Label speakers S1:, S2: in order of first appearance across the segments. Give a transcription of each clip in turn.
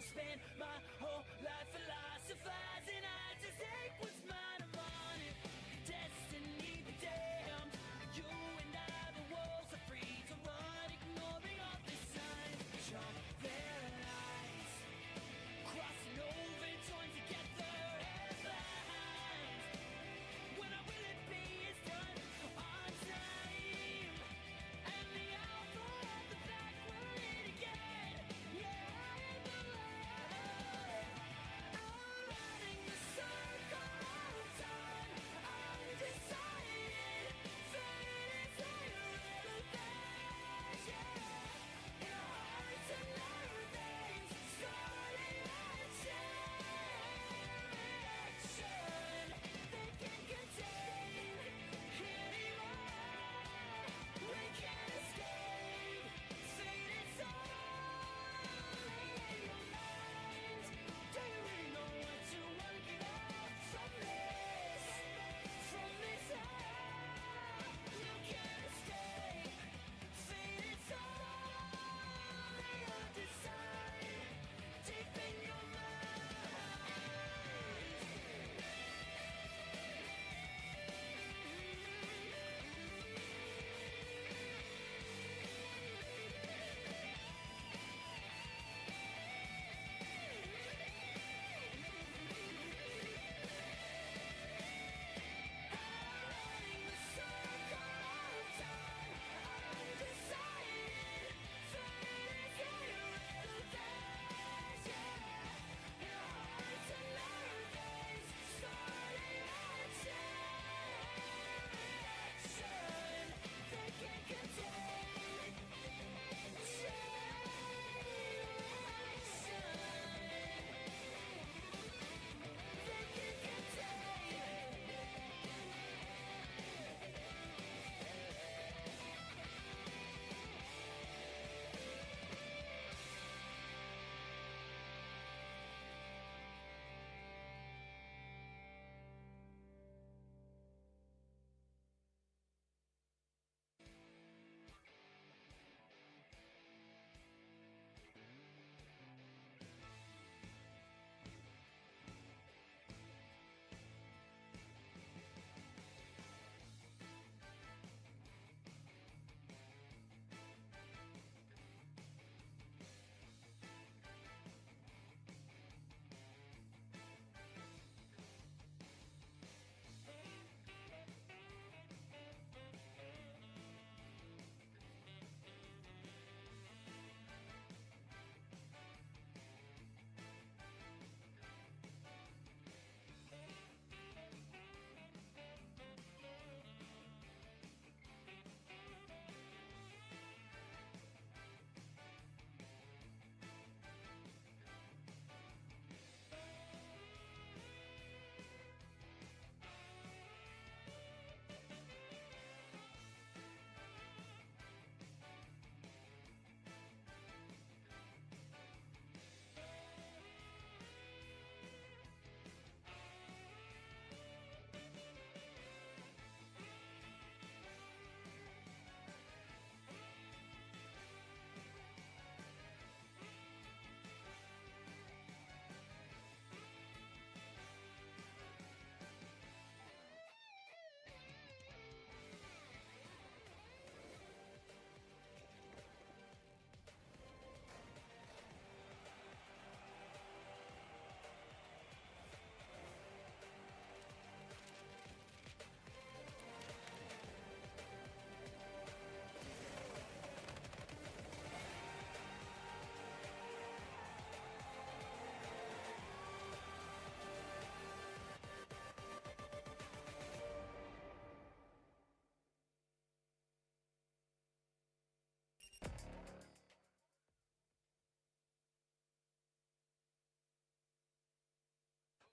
S1: spend my whole life philosophizing. I just take what's mine and want it. Destiny be damned. You and I, the walls are free to run, ignoring all the signs. Jump their lines, crossing over, join together, headlines. When I will it be is done on time, and the alpha of the black will hit again. Yeah, I am alive. I'm running the circle of time. I'm decided, fate is irrelevant. Yeah, in our hearts and narrow veins, starting action. They can't contain anymore. We can't escape. Fate is only in your mind. Do you really know what you want to get out from this? From this hell, you can't escape. Fate is only your design. Deep in your mind. Running the circle of time. I'm decided. Fate is irrelevant. Yeah, in our hearts and narrow veins, starting action. They can't contain. They can't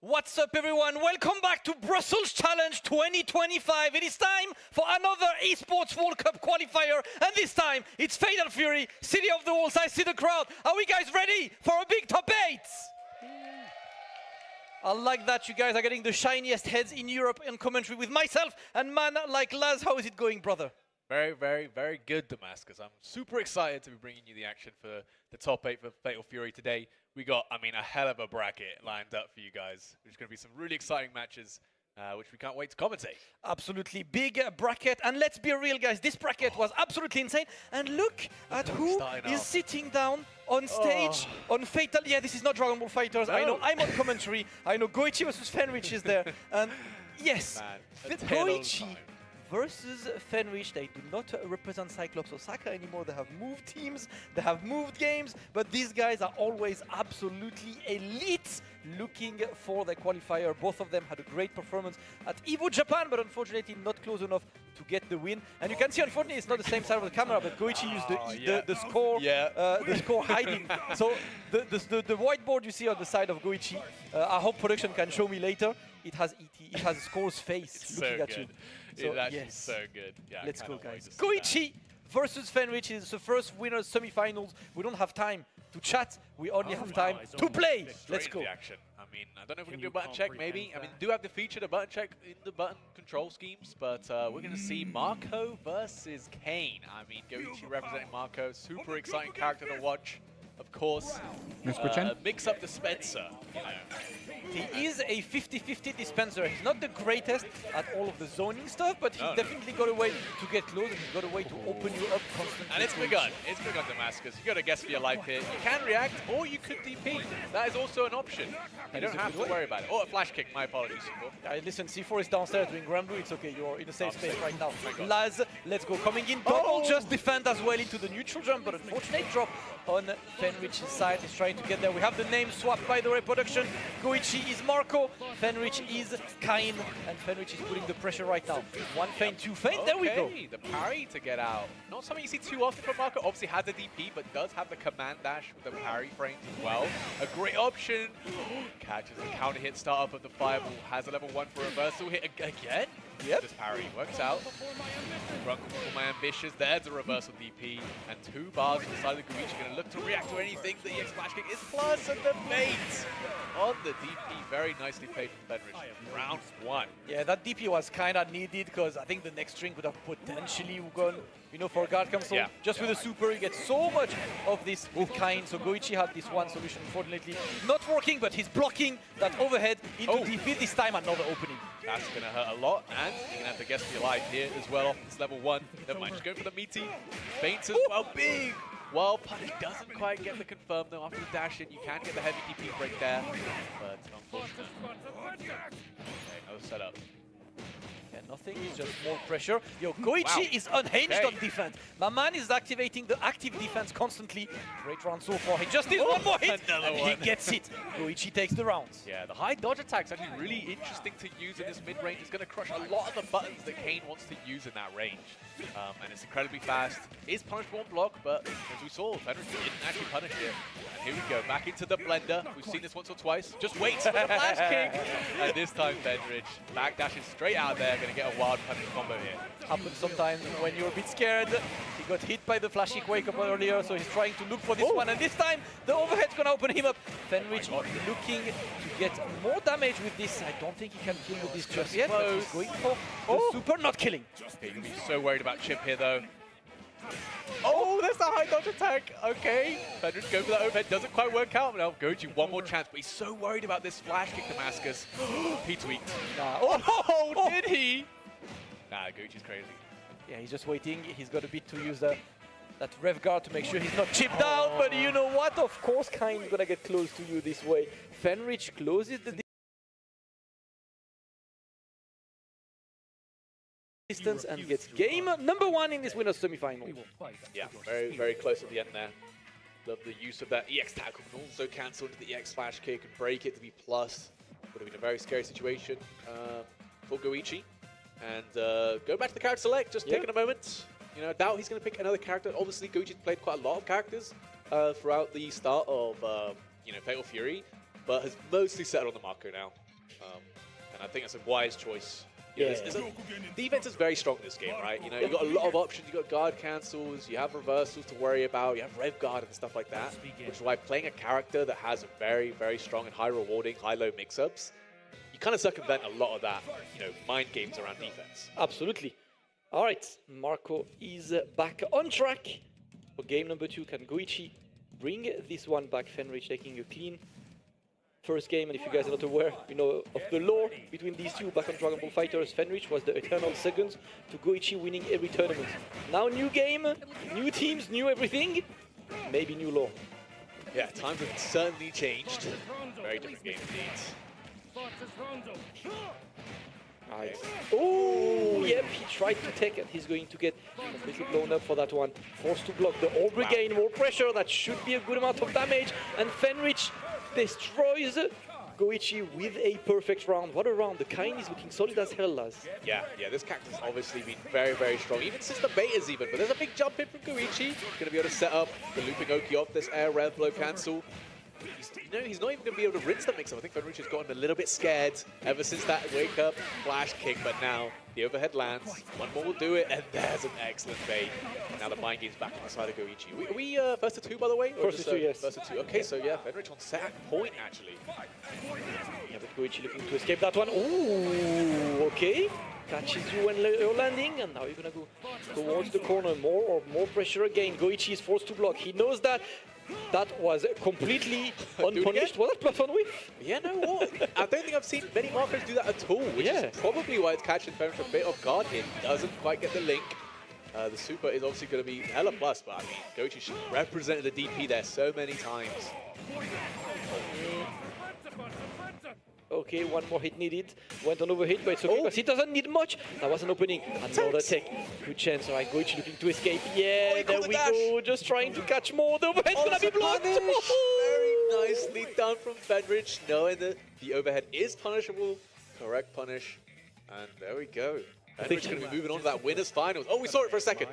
S2: What's up, everyone? Welcome back to Brussels Challenge 2025. It is time for another Esports World Cup qualifier, and this time it's Fatal Fury, City of the Walls. I see the crowd. Are we guys ready for a big top 8? I like that you guys are getting the shiniest heads in Europe in commentary with myself and man like Laz. How is it going, brother?
S3: Very, very, very good, Damascus. I'm super excited to be bringing you the action for the top 8 for Fatal Fury today. We got, I mean, a hell of a bracket lined up for you guys. There's going to be some really exciting matches, which we can't wait to commentate.
S2: Absolutely big bracket. And let's be real, guys. This bracket was absolutely insane. And look at who is sitting down on stage on Fatal. Yeah, this is not Dragon Ball Fighters.
S3: No.
S2: I know I'm on commentary. I know Goichi versus Fenritti is there. And yes, Goichi versus Fenritti. They do not represent Cyclops Osaka anymore. They have moved teams, they have moved games, but these guys are always absolutely elite looking for the qualifier. Both of them had a great performance at Evo Japan, but unfortunately not close enough to get the win. And you can see, unfortunately, it's not the same side of the camera, but Goichi used the score, the score hiding. So the whiteboard you see on the side of Goichi, I hope production can show me later. It has ET, it has Score's face looking at you.
S3: So, it's actually so good. Yeah,
S2: let's go, guys. Goichi versus Fenritti is the first winners semi-finals. We don't have time to chat. We only have time to play. Let's go.
S3: Action. I mean, I don't know if we can do a button check, maybe. I mean, do have the feature, the button check in the button control schemes, but we're going to see Marco versus Kane. I mean, Goichi representing Marco. Super exciting character to watch. Of course, mix-up dispenser. You know.
S2: He is a 50-50 dispenser. He's not the greatest at all of the zoning stuff, but he's definitely got a way to get close, and he's got a way to open you up constantly.
S3: And it's begun. It's begun, Damascus. You got to guess for your life here. You can react, or you could DP. That is also an option. You don't have to worry about it. Or a flash kick. My apologies.
S2: Listen, C4 is downstairs doing Granblue. It's okay. You're in a safe space right now. Laz, let's go. Coming in, double just defend as well into the neutral jump, but unfortunate drop on Fenrich's side. He's trying to get there. We have the name swapped, by the way, production. Goichi is Marco, Fenritti is Kain, and Fenritti is putting the pressure right now. One feint, two feint, there we go.
S3: The parry to get out. Not something you see too often from Marco. Obviously has the DP, but does have the command dash with the parry frames as well. A great option. Catches the counter hit start up of the fireball. Has a level 1 for reversal hit again.
S2: Yep.
S3: This parry works out. Grunkle for my ambitious. There's a reversal DP. And 2 bars on the side of the Goichi. Going to look to react to anything. The EX flash kick is plus, and the bait on the DP. Very nicely played from Fenritti. Round 1.
S2: Yeah, that DP was kind of needed, because I think the next string could have potentially gone, you know, for a guard cancel. Just with a super, you get so much of this with Kain. So Goichi had this one solution, unfortunately not working, but he's blocking that overhead into DP. This time another opening.
S3: That's going to hurt a lot, and you're going to have to guess for your life here as well off this level 1. Never mind, just going for the meaty. Feints as well, big! Well, punish doesn't quite get the confirm though. After the dash in, you can get the heavy DP break there, but unfortunately. Okay, another setup.
S2: Yeah, nothing, it's just more pressure. Yo, Goichi is unhinged on defense. My man is activating the active defense constantly. Great round so far. He just needs one more hit, and he gets it. Goichi takes the rounds.
S3: Yeah, the high dodge attack is actually really interesting to use in this mid-range. It's going to crush a lot of the buttons that Kane wants to use in that range. And it's incredibly fast. Is punished for one block, but as we saw, Fenritti didn't actually punish it. And here we go, back into the blender. We've seen this once or twice. Just waits for the flash kick. And this time, Fenritti backdashes straight out there. Going to get a wild punish combo here.
S2: Happens sometimes when you're a bit scared. He got hit by the flashy wake up earlier, so he's trying to look for this one. And this time, the overhead's going to open him up. Fenritti looking to get more damage with this. I don't think he can kill with this just yet, but he's going for the super, not killing.
S3: Okay, you'll be so worried about Chip here, though. Oh, there's the high dodge attack. Okay, Fenritti go for that overhead. Doesn't quite work out. Now, Goichi, one more chance, but he's so worried about this flash kick, Damascus. He tweaked.
S2: Nah.
S3: Did he? Nah, Goichi's crazy.
S2: Yeah, he's just waiting. He's got a bit to use that rev guard to make sure he's not chipped out. But you know what? Of course, Kain's gonna get close to you this way. Fenritti closes the distance and gets game number 1 in this winners semi-final.
S3: Yeah, very, very close at the end there. Love the use of that EX tackle, can also cancel into the EX flash kick and break it to be plus. Would have been a very scary situation for Goichi. And go back to the character select, just taking a moment. You know, I doubt he's going to pick another character. Obviously, Goichi's played quite a lot of characters throughout the start of, you know, Fatal Fury, but has mostly settled on the Marco now. And I think that's a wise choice. Yeah. Defense is very strong in this game, right? You know, you've got a lot of options. You've got guard cancels, you have reversals to worry about, you have rev guard and stuff like that, which is why playing a character that has a very, very strong and high rewarding, high-low mix-ups, you kind of circumvent a lot of that, you know, mind games around defense.
S2: Absolutely. All right, Marco is back on track for game number 2. Can Goichi bring this one back? Fenritti taking a clean first game, and if you guys are not aware, you know of the lore between these two back on Dragon Ball FighterZ. Fenritti was the eternal second to Goichi, winning every tournament. Now new game, new teams, new everything, maybe new lore.
S3: Yeah, times have certainly changed. Very different game indeed.
S2: Nice. Oh, yep, he tried to take it. He's going to get completely blown up for that one. Forced to block the orb regain, more pressure. That should be a good amount of damage. And Fenritti destroys Goichi with a perfect round. What a round. The Kain is looking solid as hell, lads.
S3: Yeah, this character's obviously been very, very strong, even since the betas even. But there's a big jump in from Goichi. Going to be able to set up the looping Oki off this air rev blow cancel. He's not even going to be able to rinse the mix-up. I think Fenritti's gotten a little bit scared ever since that wake-up flash kick, but now the overhead lands. One more will do it, and there's an excellent bait. And now the mind game's back on the side of Goichi. Are we first to 2, by the way?
S2: First to 2, yes.
S3: First to 2. Okay, so yeah, Fenritti on set point, actually.
S2: Yeah, but Goichi looking to escape that one. Ooh, okay. Catches you when you're landing, and now you're going to go towards the corner. More pressure again. Goichi is forced to block. He knows that. That was completely unpunished. Was that plus 1 whiff?
S3: Yeah, no, what? I don't think I've seen many markers do that at all, which is probably why it's catching Fenritti a bit off guard here. He doesn't quite get the link. The super is obviously going to be hella plus, but I mean, Goichi represented the DP there so many times.
S2: Okay, one more hit needed. Went on overhit, but it's okay because he doesn't need much. That was an opening. Another tech. Good chance. All right, Goichi looking to escape. Yeah, there we go. Just trying to catch more. The overhead's going to be blocked.
S3: Very nicely done from Fenritti, knowing that the overhead is punishable. Correct punish. And there we go. Fenritt's going to be moving on to that winners finals. Oh, we saw it for a second.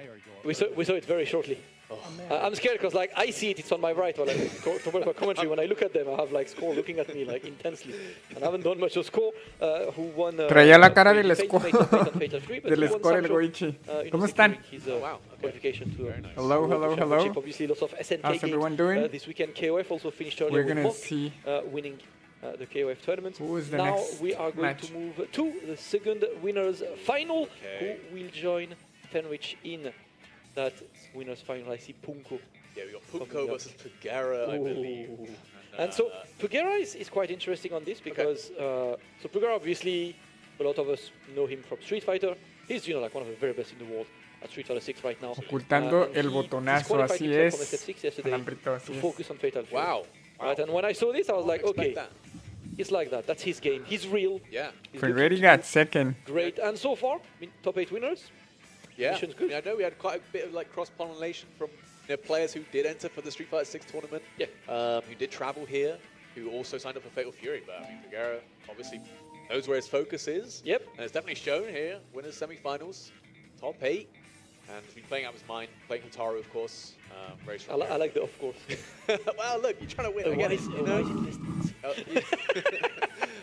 S2: We saw it very shortly. Oh. I'm scared because like I see it, it's on my right while I talk about commentary. When I look at them, I have like Score looking at me like intensely. And I haven't done much of Score, who won...
S4: Traía la cara del Score, del Score el Goichi. ¿Cómo están? Hello.
S2: Obviously lots of SNK
S4: How's everyone doing?
S2: This weekend KOF also finished earlier.
S4: We're going to
S2: with
S4: see
S2: winning the KOF tournament.
S4: Who is the
S2: now
S4: next
S2: we are going
S4: match?
S2: to move to the second winners final, who will join Fenritti in that winners final. I see Punko.
S3: Yeah, we got Punko versus Pugera, I believe.
S2: And so Pugera is quite interesting on this because so Pugera, obviously a lot of us know him from Street Fighter. He's like one of the very best in the world at Street Fighter 6 right now.
S4: Ocultando el botonazo, así es.
S2: To focus on Fatal Fury.
S3: Wow.
S2: Right, and when I saw this, I was like, okay, it's like that. That's his game. He's real.
S3: Yeah.
S4: Fenritti got second.
S2: Great. And so far, top 8 winners.
S3: Yeah. I know we had quite a bit of like cross-pollination from players who did enter for the Street Fighter 6 tournament. Yeah. Who did travel here, who also signed up for Fatal Fury. But I mean, Pugera obviously knows where his focus is.
S2: Yep.
S3: And it's definitely shown here. Winners semi-finals, top 8. And he's been playing out of his mind, playing Hotaru, of course. Very strong.
S2: I like the of course.
S3: Well, look, you're trying to win. I get it.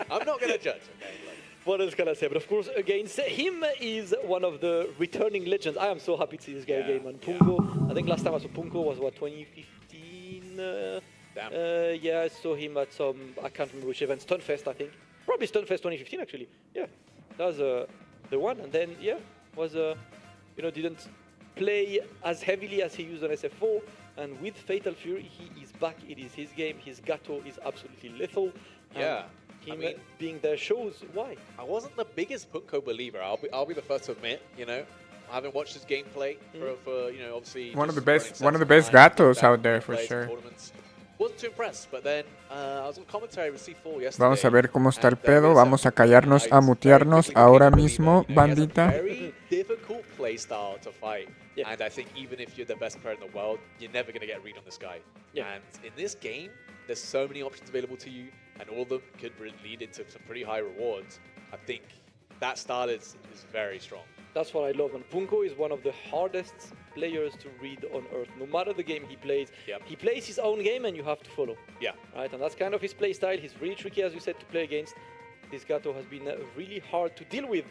S3: I'm not going to judge. Okay,
S2: what else can I say? But of course, against him is one of the returning legends. I am so happy to see this guy again. And Punko, I think last time I saw Punko was what, 2015? Yeah, I saw him at some, I can't remember which event, Stunfest, I think. Probably Stunfest 2015, actually. Yeah, that was the one. And then, yeah, was, didn't play as heavily as he used on SF4. And with Fatal Fury, he is back. It is his game. His Gato is absolutely lethal.
S3: Yeah.
S2: Him being there shows why.
S3: I wasn't the biggest Punko believer. I'll be the first to admit. I haven't watched his gameplay for obviously
S4: one of the best gatos out there for sure.
S3: Wasn't too impressed, but then I was on commentary with C4 yesterday.
S4: Vamos a ver cómo está el pedo. Vamos a callarnos, a mutearnos ahora mismo, bandita.
S3: Very difficult play style to fight. Yeah. And I think even if you're the best player in the world, you're never going to get a read on this guy. Yeah. And in this game, there's so many options available to you, and all of them could lead into some pretty high rewards. I think that style is very strong.
S2: That's what I love. And Punko is one of the hardest players to read on Earth. No matter the game he plays, he plays his own game and you have to follow. Yeah. Right, and that's kind of his play style. He's really tricky, as you said, to play against. This Gato has been really hard to deal with.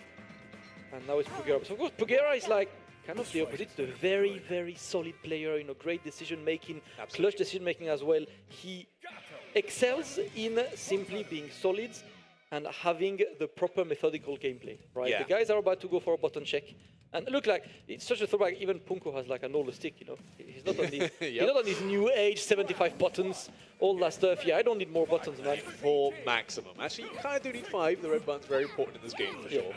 S2: And now it's Pugera. So of course, Pugera is like kind of the opposite. He's a very, very solid player, great decision-making, clutch decision-making as well. He excels in simply being solid and having the proper methodical gameplay, right? Yeah. The guys are about to go for a button check. And look, like it's such a throwback. Even Punko has like an older stick, you know. He's not on these. He's not on these new age 75 buttons, all that stuff. Yeah, I don't need more buttons, man.
S3: 4 maximum. Actually, you kind of do need 5. The red button's very important in this game for sure.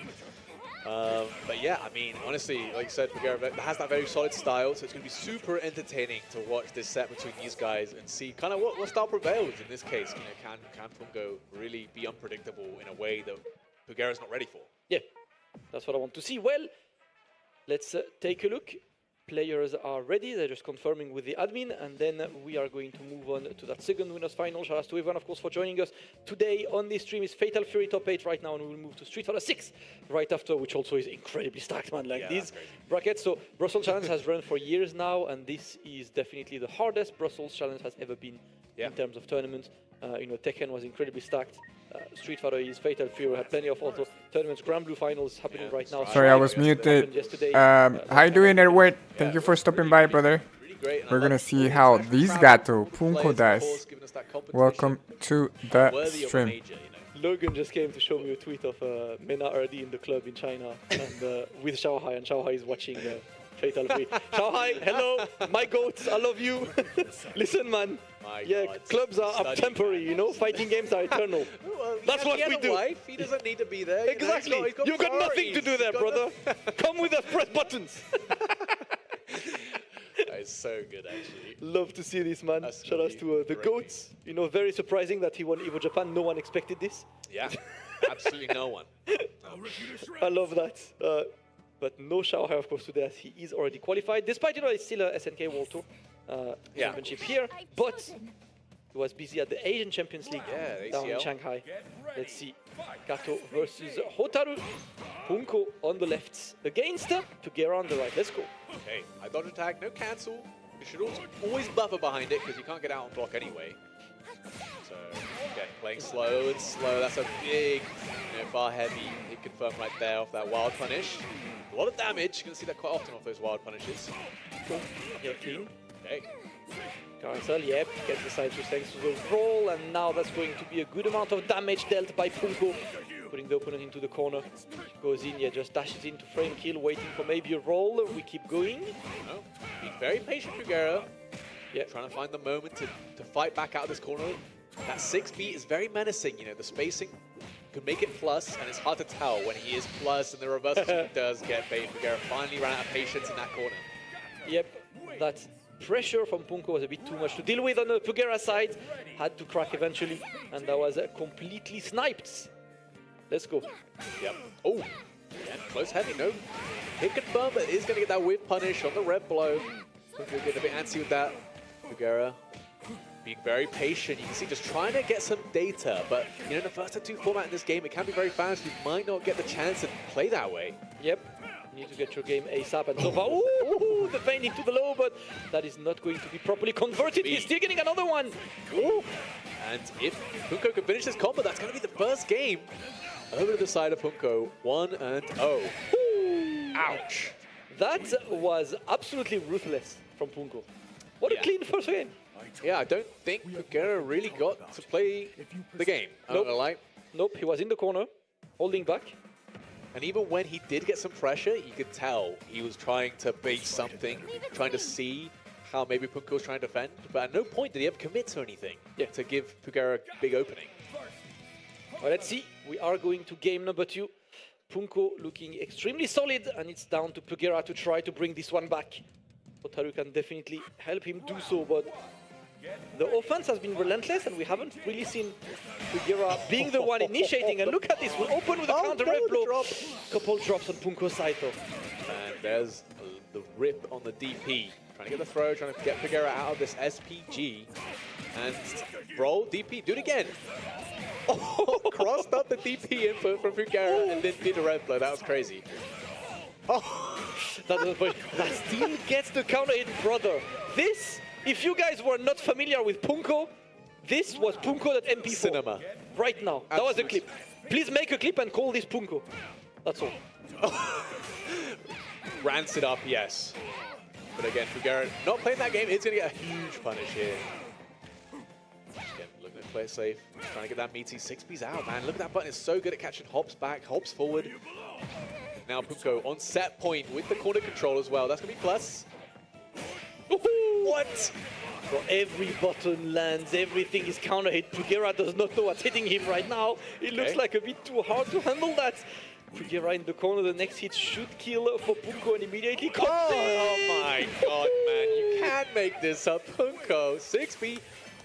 S3: But yeah, I mean, honestly, like you said, Pugera has that very solid style, so it's going to be super entertaining to watch this set between these guys and see kind of what style prevails in this case. You know, can Punko really be unpredictable in a way that Pugera's not ready for?
S2: Yeah, that's what I want to see. Well, let's take a look. Players are ready. They're just confirming with the admin, and then we are going to move on to that second winners final. Shout out to everyone, of course, for joining us today on this stream. Is Fatal Fury top 8 right now, and we will move to Street Fighter 6 right after, which also is incredibly stacked, man. Like these brackets. So Brussels Challenge has run for years now, and this is definitely the hardest Brussels Challenge has ever been in terms of tournaments. You know, Tekken was incredibly stacked. Street Fighter is, Fatal Fury had plenty of also tournaments. Grand Blue finals happening right now.
S4: Sorry, I was muted. How you doing, Edward? Thank you for stopping by, brother.
S3: Really
S4: We're gonna see how this gato Punko does. Welcome to the stream.
S2: Logan just came to show me a tweet of Mena Erdi in the club in China and with Xiaohai, and Xiaohai is watching Fatal Fury. Xiaohai, hello, my goats, I love you. Listen, man. Clubs are temporary, you know. Fighting games are eternal.
S3: Well,
S2: that's what we do.
S3: Wife. He doesn't need to be there.
S2: Exactly.
S3: He's got
S2: You've got nothing to do there, brother. Come with us, press buttons.
S3: That is so good, actually.
S2: Love to see this, man. Shout out to the goats. You know, very surprising that he won Evo Japan. No one expected this.
S3: Yeah, absolutely no one.
S2: I love that. But no Xiaohai, of course, today, as he is already qualified. Despite, you know, it's still a SNK World Tour championship here. But he was busy at the Asian Champions League down in Shanghai. Let's see. Gato versus Hotaru. Punko on the left against Pugera on the right. Let's go.
S3: Okay, I dodge attack, no cancel. You should always buffer behind it because you can't get out and block anyway. So, okay, playing slow and slow. That's a big, bar heavy hit confirm right there off that wild punish. A lot of damage. You're going to see that quite often off those wild punishes.
S2: Cool. Yeah, clean.
S3: Okay.
S2: Carousel, yep, gets the side twist thanks to the roll, and now that's going to be a good amount of damage dealt by Punko, putting the opponent into the corner. Goes in, just dashes into frame kill, waiting for maybe a roll. We keep going.
S3: Oh, being very patient, Pugera. Trying to find the moment to fight back out of this corner. That 6B is very menacing, the spacing could make it plus, and it's hard to tell when he is plus, and the reverse does get bait. Pugera finally ran out of patience in that corner.
S2: Yep, that pressure from Punko was a bit too much to deal with on the Pugera side. Had to crack eventually, and that was completely sniped. Let's go.
S3: Yep. Oh, yeah, close heavy, no hit confirm, but is going to get that whip punish on the red blow. Punko getting a bit antsy with that. Pugera being very patient. You can see just trying to get some data, but in the first two format in this game, it can be very fast. You might not get the chance to play that way.
S2: Yep. You need to get your game ASAP, and so far, ooh, the feint into the low, but that is not going to be properly converted. He's still getting another one. Ooh.
S3: And if Punko can finish this combo, that's going to be the first game over to the side of Punko. 1-0. Ouch.
S2: That was absolutely ruthless from Punko. What a clean first game.
S3: Yeah, I don't think Pugera really got to play the game.
S2: Nope, he was in the corner, holding back.
S3: And even when he did get some pressure, you could tell he was trying to bait something, trying to see how maybe Punko was trying to defend. But at no point did he ever commit to anything to give Pugera a big opening.
S2: Well, let's see. We are going to game number 2. Punko looking extremely solid, and it's down to Pugera to try to bring this one back. Hotaru can definitely help him do so, but the offense has been relentless, and we haven't really seen Pugera being the one initiating. And look at this, we'll open with a counter red blow. Couple drops on Punko's side though.
S3: And there's the rip on the DP. Trying to get the throw, trying to get Pugera out of this SPG. And roll, DP, do it again. Oh, crossed up the DP input from Pugera and then did a red blow. That was crazy. Oh,
S2: that still gets the counter hit, brother. This, if you guys were not familiar with Punko, this was Punko.mp4.
S3: Cinema.
S2: Right now. Absolutely. That was the clip. Please make a clip and call this Punko. That's all.
S3: Rancid up, yes. But again, Pugera not playing that game, it's going to get a huge punish here. Again, looking to play it safe. Trying to get that meaty 6B's out, man. Look at that button. It's so good at catching hops back, hops forward. Now Punko on set point with the corner control as well. That's going to be plus.
S5: What? So every button lands, everything is counter hit. Pugera does not know what's hitting him right now. It looks like a bit too hard to handle that. Pugera in the corner, the next hit should kill for Punko and immediately
S3: Oh my god, man. You can't make this up. Punko, 6B.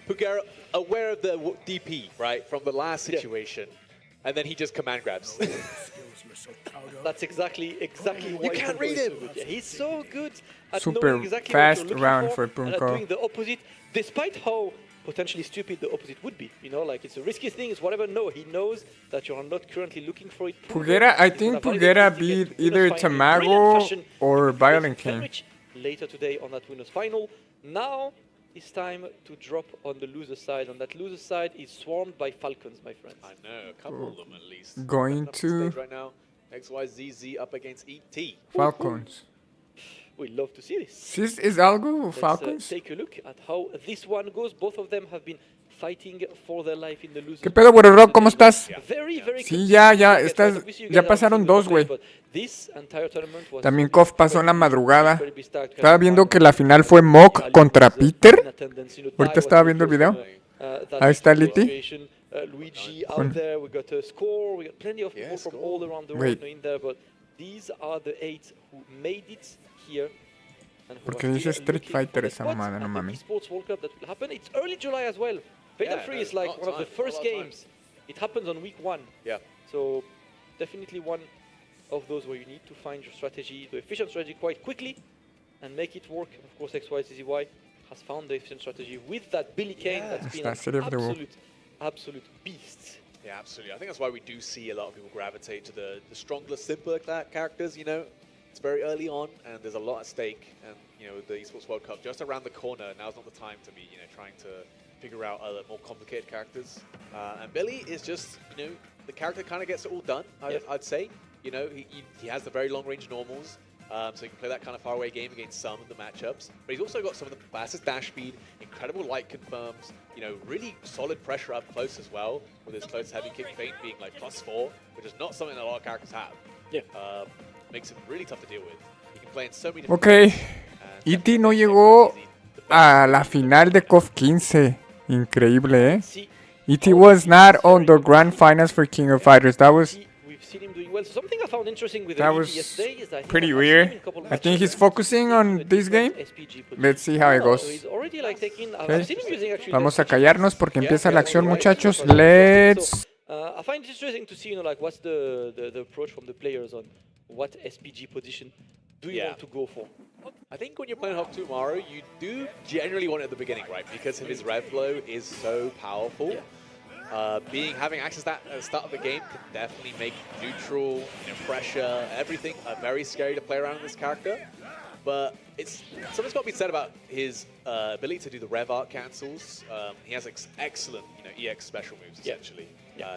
S3: Pugera aware of the DP, right, from the last situation. And then he just command grabs.
S5: That's exactly why
S3: You can't
S5: Punko
S3: read
S5: is
S3: him.
S5: so good. Yeah, he's so good at
S4: Super
S5: knowing exactly
S4: fast
S5: what you're
S4: round
S5: looking
S4: for
S5: and at
S4: Punko.
S5: doing the opposite, despite how potentially stupid the opposite would be. You know, like it's a risky thing, it's whatever. No, he knows that you are not currently looking for it.
S4: Pugera, I
S5: is
S4: think
S5: gonna validate
S4: Pugera
S5: his
S4: beat
S5: ticket to
S4: either
S5: winners final in brilliant
S4: Tamago
S5: fashion
S4: or
S5: against
S4: Violent King.
S5: Fenritti later today on that winners final. Now it's time to drop on the loser side, and that loser side is swarmed by Falcons, my friends.
S3: I know, a couple of them at least.
S4: Going
S3: Up the
S4: to
S3: stage right now. XYZZ up against ET.
S4: Falcons.
S5: We love to see this.
S4: This is algo
S5: Let's
S4: Falcons.
S5: take a look at how this one goes. Both of them have been fighting for their life in the losers.
S4: ¿Qué pedo, güero? ¿Cómo estás?
S5: Very, very
S4: Sí, ya
S5: competitive.
S4: estás,
S5: Obviously, you
S4: ya
S5: guys haven't
S4: pasaron
S5: seen the
S4: dos,
S5: content,
S4: güey.
S5: but this entire tournament was
S4: También Kof pasó en la madrugada.
S5: incredibly stacked.
S4: Estaba viendo que la final fue Mock contra Peter. Ahorita estaba viendo el video. Ahí está Liti.
S5: Luigi out there, we got a score, we got plenty of people from all around the world in there, but these are the 8 who made it here. And who
S4: Porque
S5: are
S4: dice
S5: still
S4: Street
S5: looking
S4: Fighter
S5: for the
S4: esa
S5: spot
S4: mamada, no
S5: at the
S4: mames.
S5: Esports World Cup that will happen. It's early July as well. Fatal
S3: Yeah,
S5: Free
S3: no,
S5: is like
S3: not
S5: one of the
S3: time,
S5: first
S3: not a lot of
S5: games. It happens on week 1.
S3: Yeah.
S5: So definitely one of those where you need to find your strategy, the efficient strategy quite quickly and make it work. Of course, XYZY has found the efficient strategy with that Billy Kane that's been an
S4: That's it of the world.
S5: absolute beast.
S3: Yeah, absolutely. I think that's why we do see a lot of people gravitate to the stronger, simpler characters, you know. It's very early on, and there's a lot at stake. And, you know, with the Esports World Cup just around the corner, now's not the time to be, you know, trying to figure out other more complicated characters. And Billy is just, you know, the character kind of gets it all done, I'd say. You know, he has the very long-range normals, so he can play that kind of far-away game against some of the matchups. But he's also got some of the fastest dash speed, incredible light confirms, you know, really solid pressure up close as well, with his close heavy kick feint being like +4, which is not something that a lot of characters have.
S5: Yeah.
S3: Makes him really tough to deal with. He can play in so many different
S4: Ok. E.T. no llegó a la final de KOF 15. Increíble, ¿eh?
S5: See,
S4: E.T. was not on the grand finals for King of Fighters. That was
S5: we've seen him doing well. So something I found interesting with
S4: That
S5: ET
S4: was
S5: yesterday is that I think
S4: pretty
S5: I've seen
S4: weird.
S5: him in a couple of
S4: I think
S5: matches
S4: he's
S5: where
S4: focusing
S5: he's
S4: on
S5: taking a
S4: this
S5: different
S4: game.
S5: SPG position.
S4: Let's see how it
S5: So
S4: goes.
S5: he's already like taking.
S4: Okay.
S5: I've seen him using actually.
S4: Vamos a
S5: the SPG
S4: callarnos porque empieza la acción,
S5: right,
S4: muchachos.
S5: so far,
S4: Let's...
S5: I find it interesting to see, you know, like what's the approach from the players on what SPG position do you want to go for.
S3: I think when you're playing Hokumaru, you do generally want it at the beginning, right? Because of his rev flow is so powerful. Having access to that at the start of the game can definitely make neutral, you know, pressure, everything very scary to play around with this character. But something's got to be said about his ability to do the rev art cancels. He has excellent, you know, EX special moves essentially.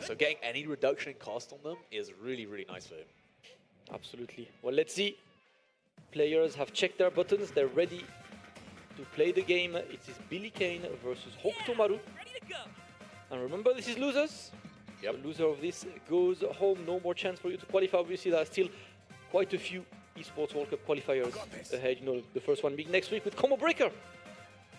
S3: So getting any reduction in cost on them is really, really nice for him.
S5: Absolutely. Well, let's see. Players have checked their buttons. They're ready to play the game. It is Billy Kane versus Hokumaru. And remember, this is losers.
S3: Yep.
S5: The loser of this goes home. No more chance for you to qualify. Obviously, there are still quite a few Esports World Cup qualifiers ahead. You know, the first one being next week with Combo Breaker.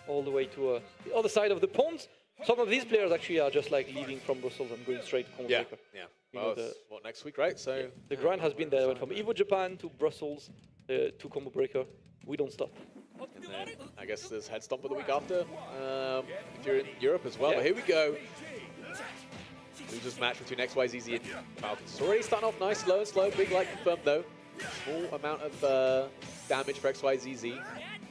S5: All the way to the other side of the pond. Some of these players actually are just like leaving from Brussels and going straight to Combo Breaker.
S3: Yeah.
S5: You
S3: Well,
S5: know,
S3: it's, what, next week, right? So
S5: the grind has been there. Went from Evo Japan to Brussels to Combo Breaker. We don't stop.
S3: And then I guess there's Head Stomper the week after, if you're in Europe as well. But here we go. Losers match between XYZZ and Falcons. It's already starting off nice, low and slow. Big light confirmed though. Small amount of damage for XYZZ.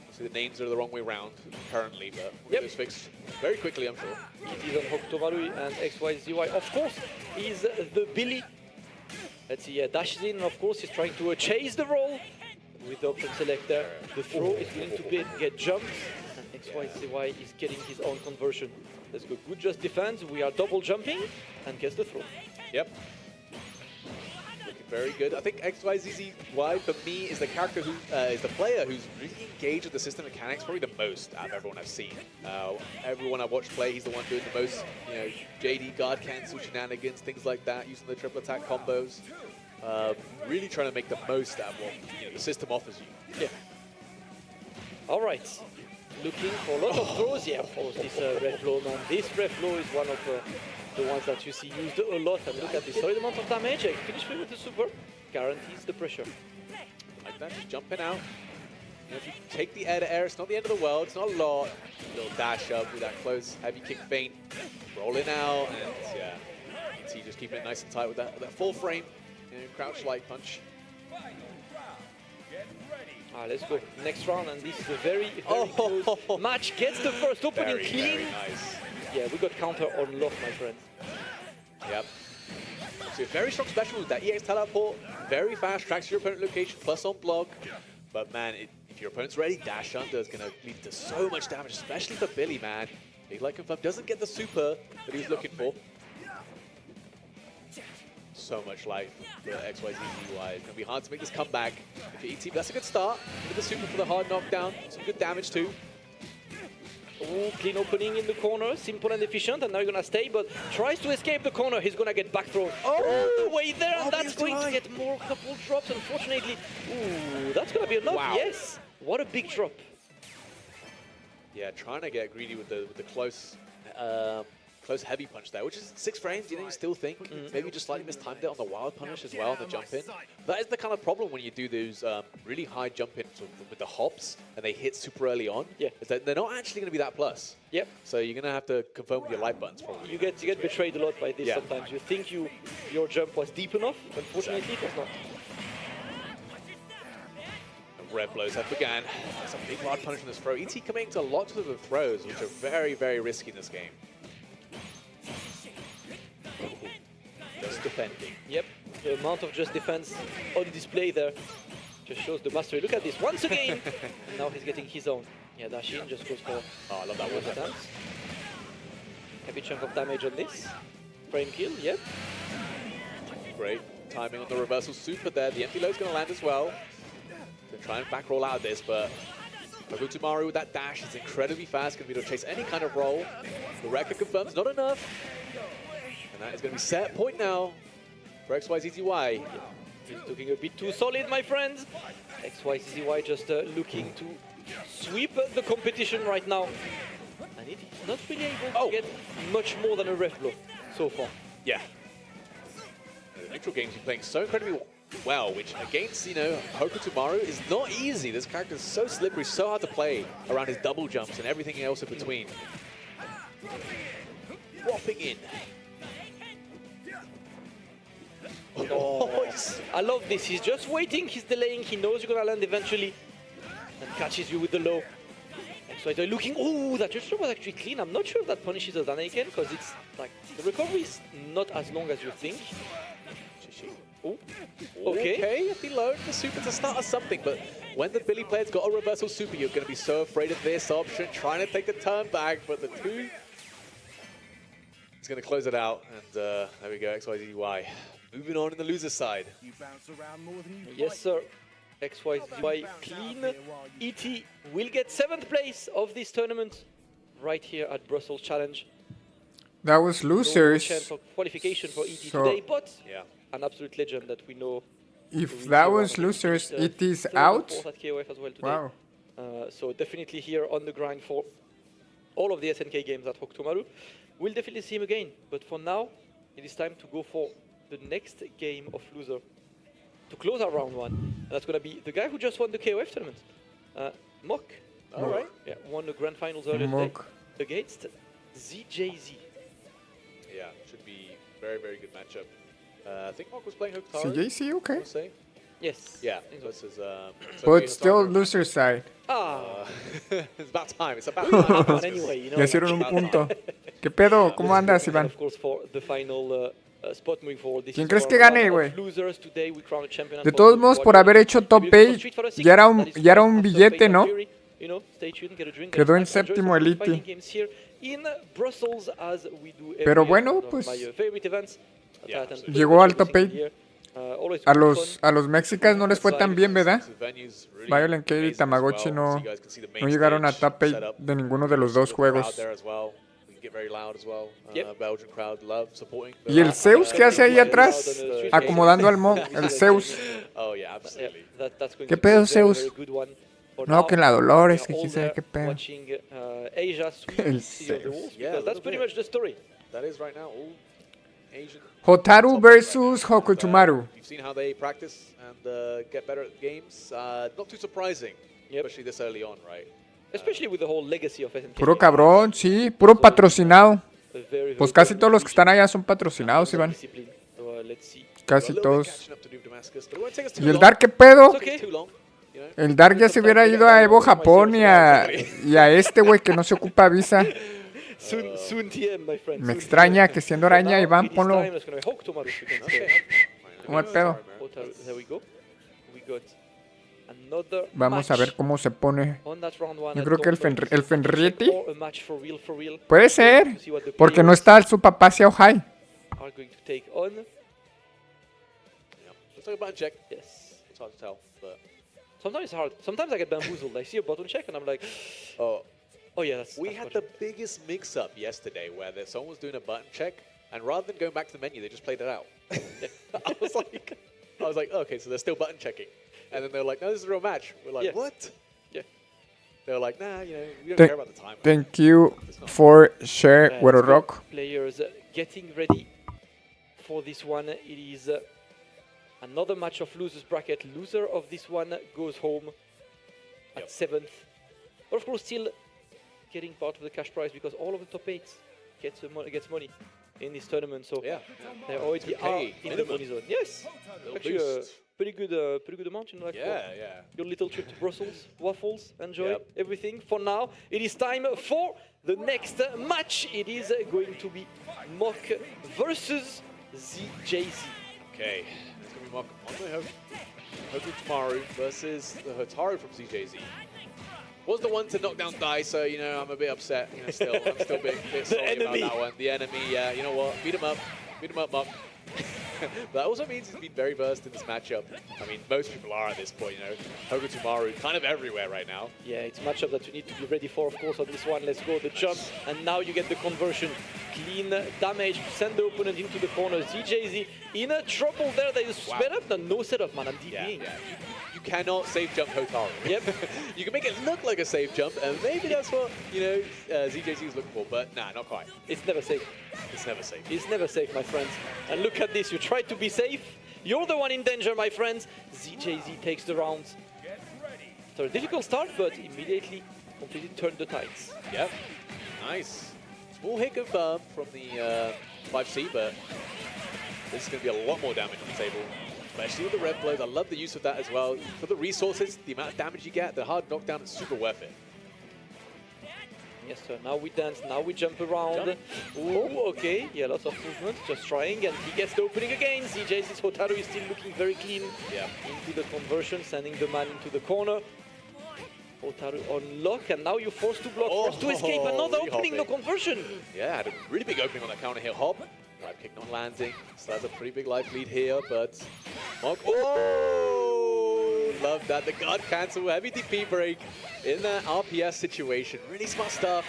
S3: Obviously the names are the wrong way around currently, but we'll get this fixed very quickly, I'm sure.
S5: It is on Hokumaru and XYZY. Of course, is the Billy. Let's see, dashes in, and of course he's trying to chase the roll with the option selector. The throw is going to get jumped, and XYZY is getting his own conversion. Let's go. Good just defense. We are double jumping and gets the throw.
S3: Yep. Looking very good. I think XYZZY for me is the character who is the player who's really engaged with the system mechanics probably the most out of everyone I've seen. Everyone I've watched play, he's the one doing the most, you know, JD guard cancel shenanigans, things like that, using the triple attack combos. Really trying to make the most out of what the system offers you.
S5: Yeah. All right. Looking for a lot of throws. Yeah, of course, this red flow, man. This red flow is one of the ones that you see used a lot. And look at the solid amount of damage. Finish with the super. Guarantees the pressure.
S3: Like that, just jumping out. If you take the air to air, it's not the end of the world. It's not a lot. Little dash up with that close, heavy kick feint. Rolling out, and yeah. You can see just keeping it nice and tight with that full frame. Crouch light punch.
S5: Let's go. Next round, and this is a very close match. Gets the first opening clean.
S3: Very nice.
S5: Yeah, we got counter on lock, my friends.
S3: Yep. So a very strong special with that EX teleport. Very fast, tracks your opponent location, plus on block. But man, if your opponent's ready, dash under is going to lead to so much damage, especially for Billy, man. Big Light Confirm doesn't get the super that he was looking for. So much life for XYZ UI. It's going to be hard to make this comeback. If you're ET, that's a good start. With the super for the hard knockdown. Some good damage too.
S5: Oh, clean opening in the corner. Simple and efficient. And now you're going to stay, but tries to escape the corner. He's going to get back thrown. Oh, way there. And that's going to get more couple drops, unfortunately. Ooh, that's going to be enough.
S3: Wow.
S5: Yes. What a big drop.
S3: Yeah, trying to get greedy with the close heavy punch there, which is 6 frames. You still think maybe just slightly mistimed it on the wild punish as well, on the jump in. That is the kind of problem when you do those really high jump ins with the hops and they hit super early on.
S5: Yeah,
S3: is that they're not actually going to be that plus.
S5: Yep.
S3: So you're going to have to confirm with your light buttons probably.
S5: You get betrayed a lot by this sometimes. You think your jump was deep enough. Unfortunately, it was not.
S3: Red blows have began. That's a big hard punish on this throw. ET coming to lots of the throws, which are very, very risky in this game. Just defending.
S5: Yep, the amount of just defense on display there just shows the mastery. Look at this, once again. And now he's getting his own. Yeah, Dashin just goes for
S3: I love that one.
S5: attempts. Heavy chunk of damage on this. Frame kill, yep.
S3: Great timing on the reversal super there. The empty load's going to land as well. Going to try and back roll out of this, but Maru with that dash is incredibly fast. Going to be able to chase any kind of roll. The record confirms not enough. And that is going to be set point now for XYZZY.
S5: He's looking a bit too solid, my friends. XYZZY just looking to sweep the competition right now. And it is not really able to get much more than a ref blow so far.
S3: Yeah. The neutral games he's playing so incredibly well, which against, Hokutomaru is not easy. This character is so slippery, so hard to play around his double jumps and everything else in between. Dropping in.
S5: Oh, I love this. He's just waiting. He's delaying. He knows you're going to land eventually. And catches you with the low. So they're looking. Oh, that just was actually clean. I'm not sure if that punishes a Danaken because it's like the recovery is not as long as you think. Oh,
S3: okay. If he loaded the super to start us something, but when the Billy player's got a reversal super, you're going to be so afraid of this option, trying to take the turn back, but the two. He's going to close it out, and there we go, XYZY. Moving on in the loser side.
S5: Yes, sir. XYZY clean. ET will get 7th place of this tournament right here at Brussels Challenge.
S4: That was losers.
S5: No chance of qualification for ET today, but
S3: yeah,
S5: an absolute legend that we know.
S4: If that was losers, it is out.
S5: At KOF as well today.
S4: Wow.
S5: So definitely here on the grind for all of the SNK games at Hokutomaru. We'll definitely see him again, but for now, it is time to go for the next game of loser to close our round 1. And that's going to be the guy who just won the KOF tournament, Mock.
S3: All right.
S5: Yeah, won the grand finals earlier today against ZJZ.
S3: Yeah, should be very, very good matchup. I think Mock was playing Hokutomaru.
S4: CJC, okay.
S5: Yes.
S3: Yeah, this is.
S4: But still loser side.
S3: It's about time. It's about time.
S5: Anyway,
S4: Ya hicieron un punto. ¿Qué pedo? ¿Cómo andas, Iván?
S5: Of course, for the final spot moving forward.
S4: ¿Quién crees que gane, güey?
S5: De
S4: todos modos, por haber hecho top 8, ya era un billete, ¿no? Quedó en séptimo el ET. Pero bueno, pues llegó al top 8. A los mexicas no les fue tan bien, ¿verdad? Violent Cade y Tamagotchi no llegaron a top 8 de ninguno de los dos juegos.
S3: very loud as well.
S5: Yep.
S3: Belgian crowd love supporting.
S4: ¿Y el Zeus qué hace ahí atrás? Acomodando al Monk, el Zeus.
S3: Oh yeah, absolutely.
S5: That's going
S4: ¿Qué
S5: to be a
S4: pedo,
S5: very,
S4: Zeus?
S5: very good one. For
S4: No,
S5: now,
S4: que la Dolores,
S5: we
S4: que
S5: are
S4: quién
S5: all
S4: sabe
S5: there
S4: qué pedo.
S5: watching Asia sweep
S4: El
S5: City of the
S4: Zeus.
S5: Wolves,
S3: Yeah, a
S5: because that's
S3: little
S5: pretty
S3: bit.
S5: much the story.
S3: That is right now all Asian.
S4: Hotaru
S3: top
S4: versus
S3: right now. And,
S4: Hokutomaru.
S3: You've seen how they practice and get better at games. Not too surprising,
S5: Yep.
S3: especially this early on, right?
S5: Especially with the whole legacy of SNK.
S4: Puro cabrón, sí, puro patrocinado.
S5: A very,
S4: Pues
S5: very
S4: casi
S5: good
S4: todos los que están
S5: competition.
S4: allá son patrocinados, Iván.
S5: Discipline. So, let's see.
S4: Casi
S3: A little bit
S4: todos.
S3: catching up to New Damascus, but it won't take us too
S4: ¿Y el
S3: long.
S4: Dark qué pedo?
S5: It's okay.
S3: Too long, you know?
S4: El Dark ya se hubiera ido a Evo Japón y a este güey que no se ocupa visa.
S5: Soon TM, my friend.
S4: Me
S5: soon
S4: extraña
S5: TM.
S4: que siendo araña,
S5: So now
S4: Iván,
S5: it is
S4: ponlo.
S5: time, it's gonna be Hokutomaru against,
S3: Okay.
S4: ¿Cómo el pedo?
S5: Hotaru. There we go. We got another
S4: Vamos a
S5: match
S4: ver cómo se pone.
S5: on that round one.
S4: Yo creo que el Fenritti
S5: Or a match for real.
S4: puede ser,
S5: To see what the
S4: porque no
S5: players
S4: está su papá Xiao Hai.
S5: are going to take on.
S3: Yeah. Let's take a button check.
S5: Yes.
S3: It's hard to tell, but
S5: Sometimes it's hard. Sometimes I get bamboozled. I see a button check and I'm like,
S3: oh,
S5: oh yeah, that's.
S3: we
S5: that's
S3: had
S5: button.
S3: the biggest mix-up yesterday where someone was doing a button check, and rather than going back to the menu, they just played it out. I was like, oh, okay, so they're still button checking, and then they're like, no, this is a real match. We're like,
S5: Yeah.
S3: what?
S5: Yeah.
S3: They were like, nah, you know, we don't
S4: Thank-
S3: care about the time.
S4: Thank you for share,
S5: Let's
S4: Güero
S5: go.
S4: Rock.
S5: Players getting ready for this one. It is another match of losers bracket. Loser of this one goes home at
S3: Yep.
S5: 7th. But of course, still getting part of the cash prize because all of the top 8 gets money in this tournament. So
S3: Yeah.
S5: they already
S3: 2K
S5: are in the
S3: minimum.
S5: money zone. Yes,
S3: Little
S5: actually a
S3: boost.
S5: pretty good amount. You know, like
S3: Yeah, yeah.
S5: your little trip to Brussels, waffles, enjoy
S3: Yep.
S5: everything. For now, it is time for the next match. It is going to be Mock versus ZJZ.
S3: Okay, it's going to be Hokutomaru versus the Hotaru from CJZ. Was the one to knock down Dai, so, you know, I'm a bit upset. You know, still, I'm still a bit salty about
S5: enemy.
S3: that one. The enemy, yeah, you know what? Beat him up, Muck. But that also means he's been very versed in this matchup. I mean, most people are at this point, you know. Hokutomaru kind of everywhere right now.
S5: Yeah, it's a matchup that you need to be ready for, of course, on this one. Let's go, the jump, and now you get the conversion. Clean damage, send the opponent into the corner. ZJZ in a trouble there. There is
S3: Wow.
S5: setup, and no setup, man. I'm
S3: Yeah,
S5: DBing.
S3: yeah. You cannot safe jump Hotaru.
S5: Yep.
S3: You can make it look like a safe jump, and maybe that's what, you know, ZJZ is looking for, but nah, not quite.
S5: It's never safe.
S3: It's never safe.
S5: It's never safe, my friends. And look at this, you try to be safe. You're the one in danger, my friends. ZJZ takes the rounds. After a difficult start, but immediately completely turned the tides.
S3: Yep. Nice. Small hit confirmed from the 5C, but this is going to be a lot more damage on the table. Especially with the red blows. I love the use of that as well. For the resources, the amount of damage you get, the hard knockdown is super worth it.
S5: Yes, sir. Now we dance, now we jump around.
S3: Jump.
S5: Ooh, okay. Yeah, lots of movement, just trying, and he gets the opening again. ZJZ's Hotaru is still looking very clean
S3: Yeah.
S5: into the conversion, sending the man into the corner. Hotaru on lock, and now you're forced to block, forced to escape. Another
S3: really
S5: opening, no
S3: hopping.
S5: conversion.
S3: Yeah, had a really big opening on that counter hit hop. Right kick not landing. So that's a pretty big life lead here, but Mock. Oh! Love that. The guard cancel, heavy DP break in that RPS situation. Really smart stuff.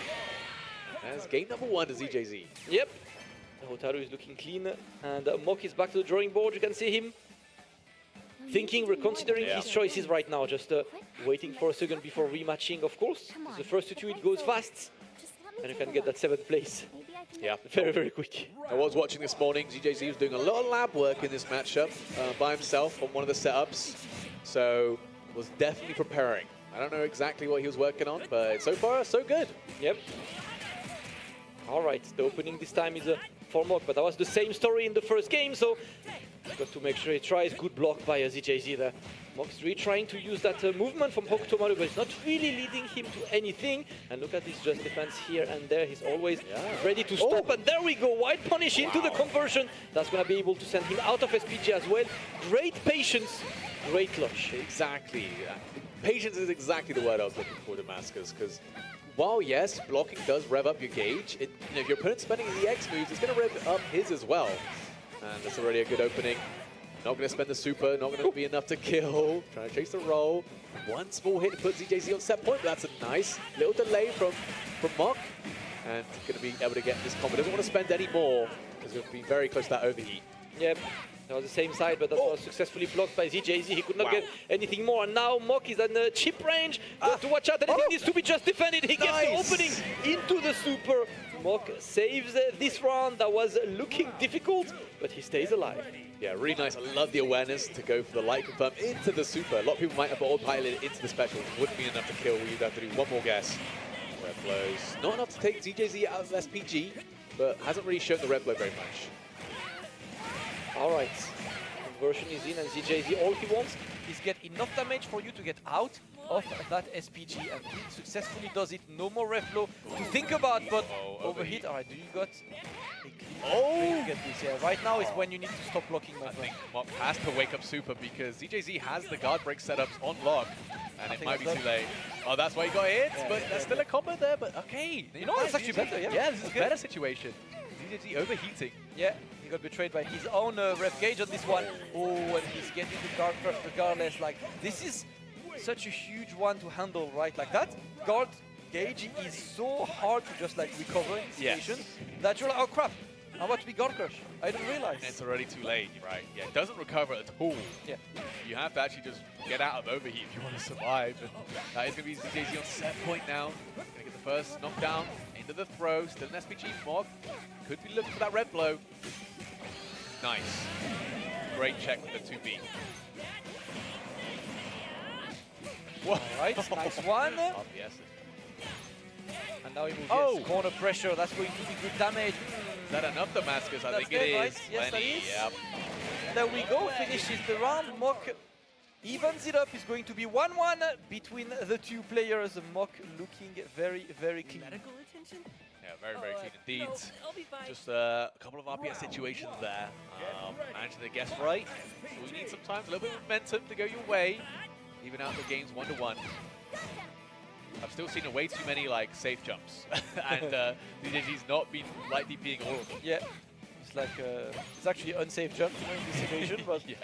S3: That's game number 1 to ZJZ.
S5: Yep. Hotaru is looking clean, and Mock is back to the drawing board. You can see him thinking, reconsidering
S3: Yeah.
S5: his choices right now, just waiting for a second before rematching, of course. The first to two, it goes fast, and you can get that 7th place
S3: Yeah.
S5: very, very quick.
S3: I was watching this morning. ZJZ was doing a lot of lab work in this matchup by himself on one of the setups. So was definitely preparing. I don't know exactly what he was working on, but so far, so good.
S5: Yep. All right, the opening this time is for Mock, but that was the same story in the first game, so got to make sure he tries. Good block by ZJZ there. Mock's really trying to use that movement from Hokutomaru, but it's not really leading him to anything. And look at this just defense here and there. He's always ready to stop. And there we go, wide punish into the conversion. That's going to be able to send him out of SPG as well. Great patience, great clutch.
S3: Exactly. Patience is exactly the word I was looking for, Damascus, because while, yes, blocking does rev up your gauge, you know, if your opponent's spending the X moves, it's going to rev up his as well. And that's already a good opening. Not going to spend the super, not going to be enough to kill. Trying to chase the roll. One small hit to put ZJZ on set point, but that's a nice little delay from Mock. and going to be able to get this combo. Doesn't want to spend any more because we've been very close to that overheat.
S5: Yep. That was the same side, but that was successfully blocked by ZJZ. He could not get anything more. And now Mock is in the chip range. Got to watch out. Anything needs to be just defended. He gets the opening into the super. Mock saves this round. That was looking difficult, but he stays alive.
S3: Yeah, really nice. I love the awareness to go for the light confirm into the super. A lot of people might have autopiloted into the special. Wouldn't be enough to kill. You'd have to do one more guess. Red blows. Not enough to take ZJZ out of SPG, but hasn't really shown the red blow very much.
S5: All right, conversion is in, and ZJZ, all he wants
S2: is get enough damage for you to get out of that SPG, and he successfully does it. No more ref blow to think about, but overheat. All right, do you got a clean to get this? Yeah, right now is when you need to stop blocking, my friend.
S3: Mock has to wake up super because ZJZ has the guard break setups on lock, and it might be too late. Oh, that's why he got hit, but there's still a combo there, but okay.
S2: You know, that's actually better,
S3: Yeah, this is a better situation. ZJZ overheating.
S2: Yeah, he got betrayed by his own ref gauge on this one. Oh, and he's getting the guard crush regardless. Like, this is such a huge one to handle, right? Like that guard gauge is so hard to just like recover in situation that you're like, oh crap, how about we guard crush? I didn't realize.
S3: And it's already too late, right? Yeah, it doesn't recover at all.
S2: Yeah.
S3: You have to actually just get out of overheat if you want to survive. And that is going to be ZJZ on set point now. Going to get the first knockdown into the throw. Still an SPG Mock. Could be looking for that red blow. Nice. Great check with the 2B.
S2: All right, nice one.
S3: Yes.
S2: And now he moves. Yes, corner pressure. That's going to be good damage.
S3: Is that enough, Damascus? I think it is.
S2: Right? Yes, that is.
S3: Yep.
S2: There we go. Finishes the round. Mock evens it up. It's going to be 1-1 between the two players. Mock looking very, very clean.
S3: Yeah, very, very clean indeed. Just a couple of RPS situations there. Managed to guess right. So we need sometimes a little bit of momentum to go your way. Even out the games 1-1. I've still seen way too many like safe jumps, and ZJZ's not been light DPing all of them.
S2: Yeah, it's like it's actually unsafe jump in this situation, but
S3: yeah.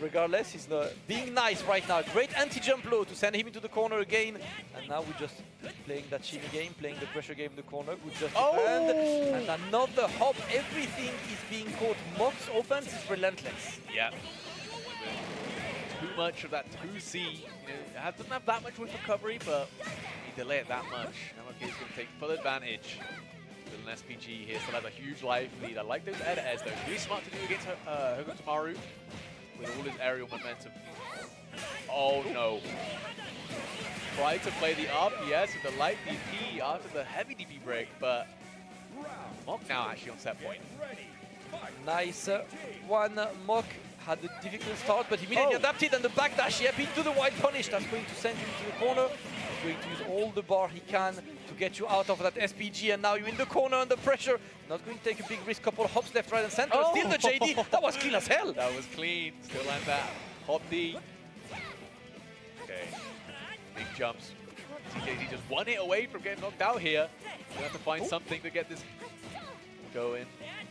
S2: Regardless, he's not being nice right now. Great anti-jump low to send him into the corner again, and now we're just playing that shimmy game, playing the pressure game in the corner. Good just defend, and another hop. Everything is being caught. Mock's offense is relentless.
S3: Yeah. Too much of that 2C. You know, it doesn't have that much with recovery, but he delay it that much. MLK is going to take full advantage. Still an SPG here, still has a huge life lead. I like those air to airs though. Really smart to do against Hogotomaru with all his aerial momentum. Oh no. Tried to play the RPS with the light DP after the heavy DP break, but Mock now actually on set point.
S2: Nice one. Mock had a difficult start, but immediately adapted, and the backdash, yep, into the white punish. That's going to send you into the corner. He's going to use all the bar he can to get you out of that SPG, and now you're in the corner under pressure. Not going to take a big risk, couple of hops left, right, and center. Still the JD. That was clean as hell.
S3: That was clean. Still land that. Hop D. Okay. Big jumps. ZJZ just one hit away from getting knocked out here. We have to find something to get this going.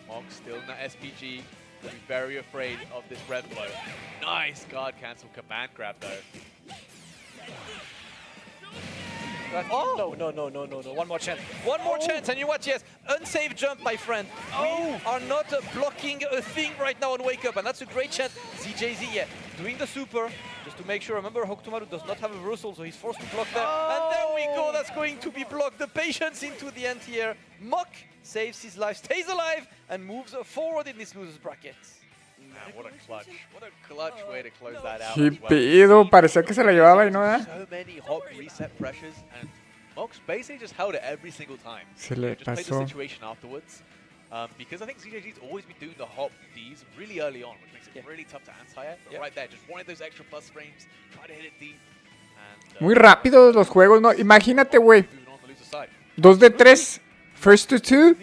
S3: Mock still in that SPG. Be very afraid of this red blow. Nice guard cancel command grab though.
S2: No. One more chance. One more chance, and you know what? Yes, unsafe jump, my friend. We are not blocking a thing right now on Wake Up, and that's a great chance. ZJZ, yeah, doing the super, just to make sure. Remember, Hokutomaru does not have a reversal, so he's forced to block there. And there we go, that's going to be blocked. The patience into the anti-air. Mock saves his life, stays alive, and moves forward in this loser's bracket.
S3: Man, what a clutch. What a clutch way to close that out.
S4: Qué pedo, parecía que se la llevaba y no, ¿eh?
S3: So many hot reset pressures, and Mox basically just held it every single time.
S4: Se le
S3: just played the
S4: pasó.
S3: situation afterwards. Because I think ZJZ's always been doing the hop Ds really early on, which makes it really tough to anti-air. But right there, just wanted those extra plus frames, try to hit it deep. And,
S4: Muy rápidos los juegos, ¿no? Imagínate, güey.
S3: moving on the loser side.
S4: 2 de 3, first to 2.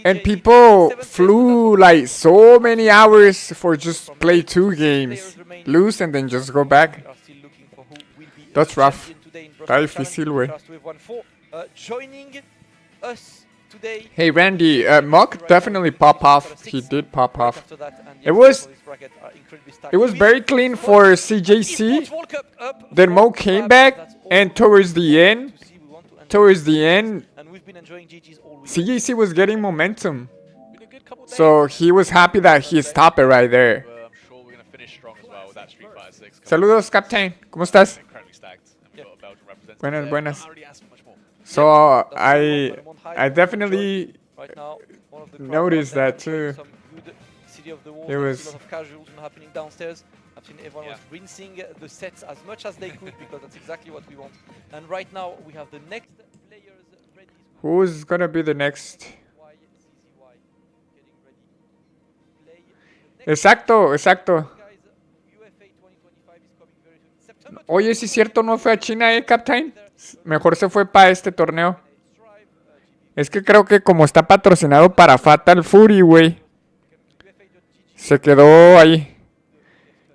S4: And people flew like so many hours for just play 2 games, lose and then just go back. That's rough. Está difícil, güey. Hey Randy, Mock definitely pop off. He did pop off. It was very clean for CJC. Then Mo came back, and towards the end,
S5: we've been enjoying GG's all week.
S4: CJC was getting momentum.
S3: Been a good couple days.
S4: So he was happy that he stopped it right there.
S3: I'm sure we're going to finish strong as well with that Street Fighter 6.
S4: Saludos, Captain. ¿Cómo estás?
S3: Incredibly stacked. And we've got a Belgian representative
S4: Buenas,
S3: there.
S4: buenas.
S3: Can't really ask for much more.
S4: So I definitely
S5: Right now, one of the
S4: noticed
S5: crowd
S4: that
S5: enjoying
S4: too.
S5: some good City of the Walls.
S4: It
S5: There's
S4: was-
S5: a lot of casuals happening downstairs. I've seen everyone was rinsing the sets as much as they could because that's exactly what we want. And right now we have the next players ready.
S4: Who's gonna be the next?
S5: CCY getting ready. Play the next
S4: Exacto, exacto.
S5: guys. UFA 2025 is coming very soon. September
S4: Oye, si es cierto, no fue a China, Captain. Mejor se fue para este torneo.
S5: Strive,
S4: Es que creo que como está patrocinado para Fatal Fury, güey, se quedó ahí.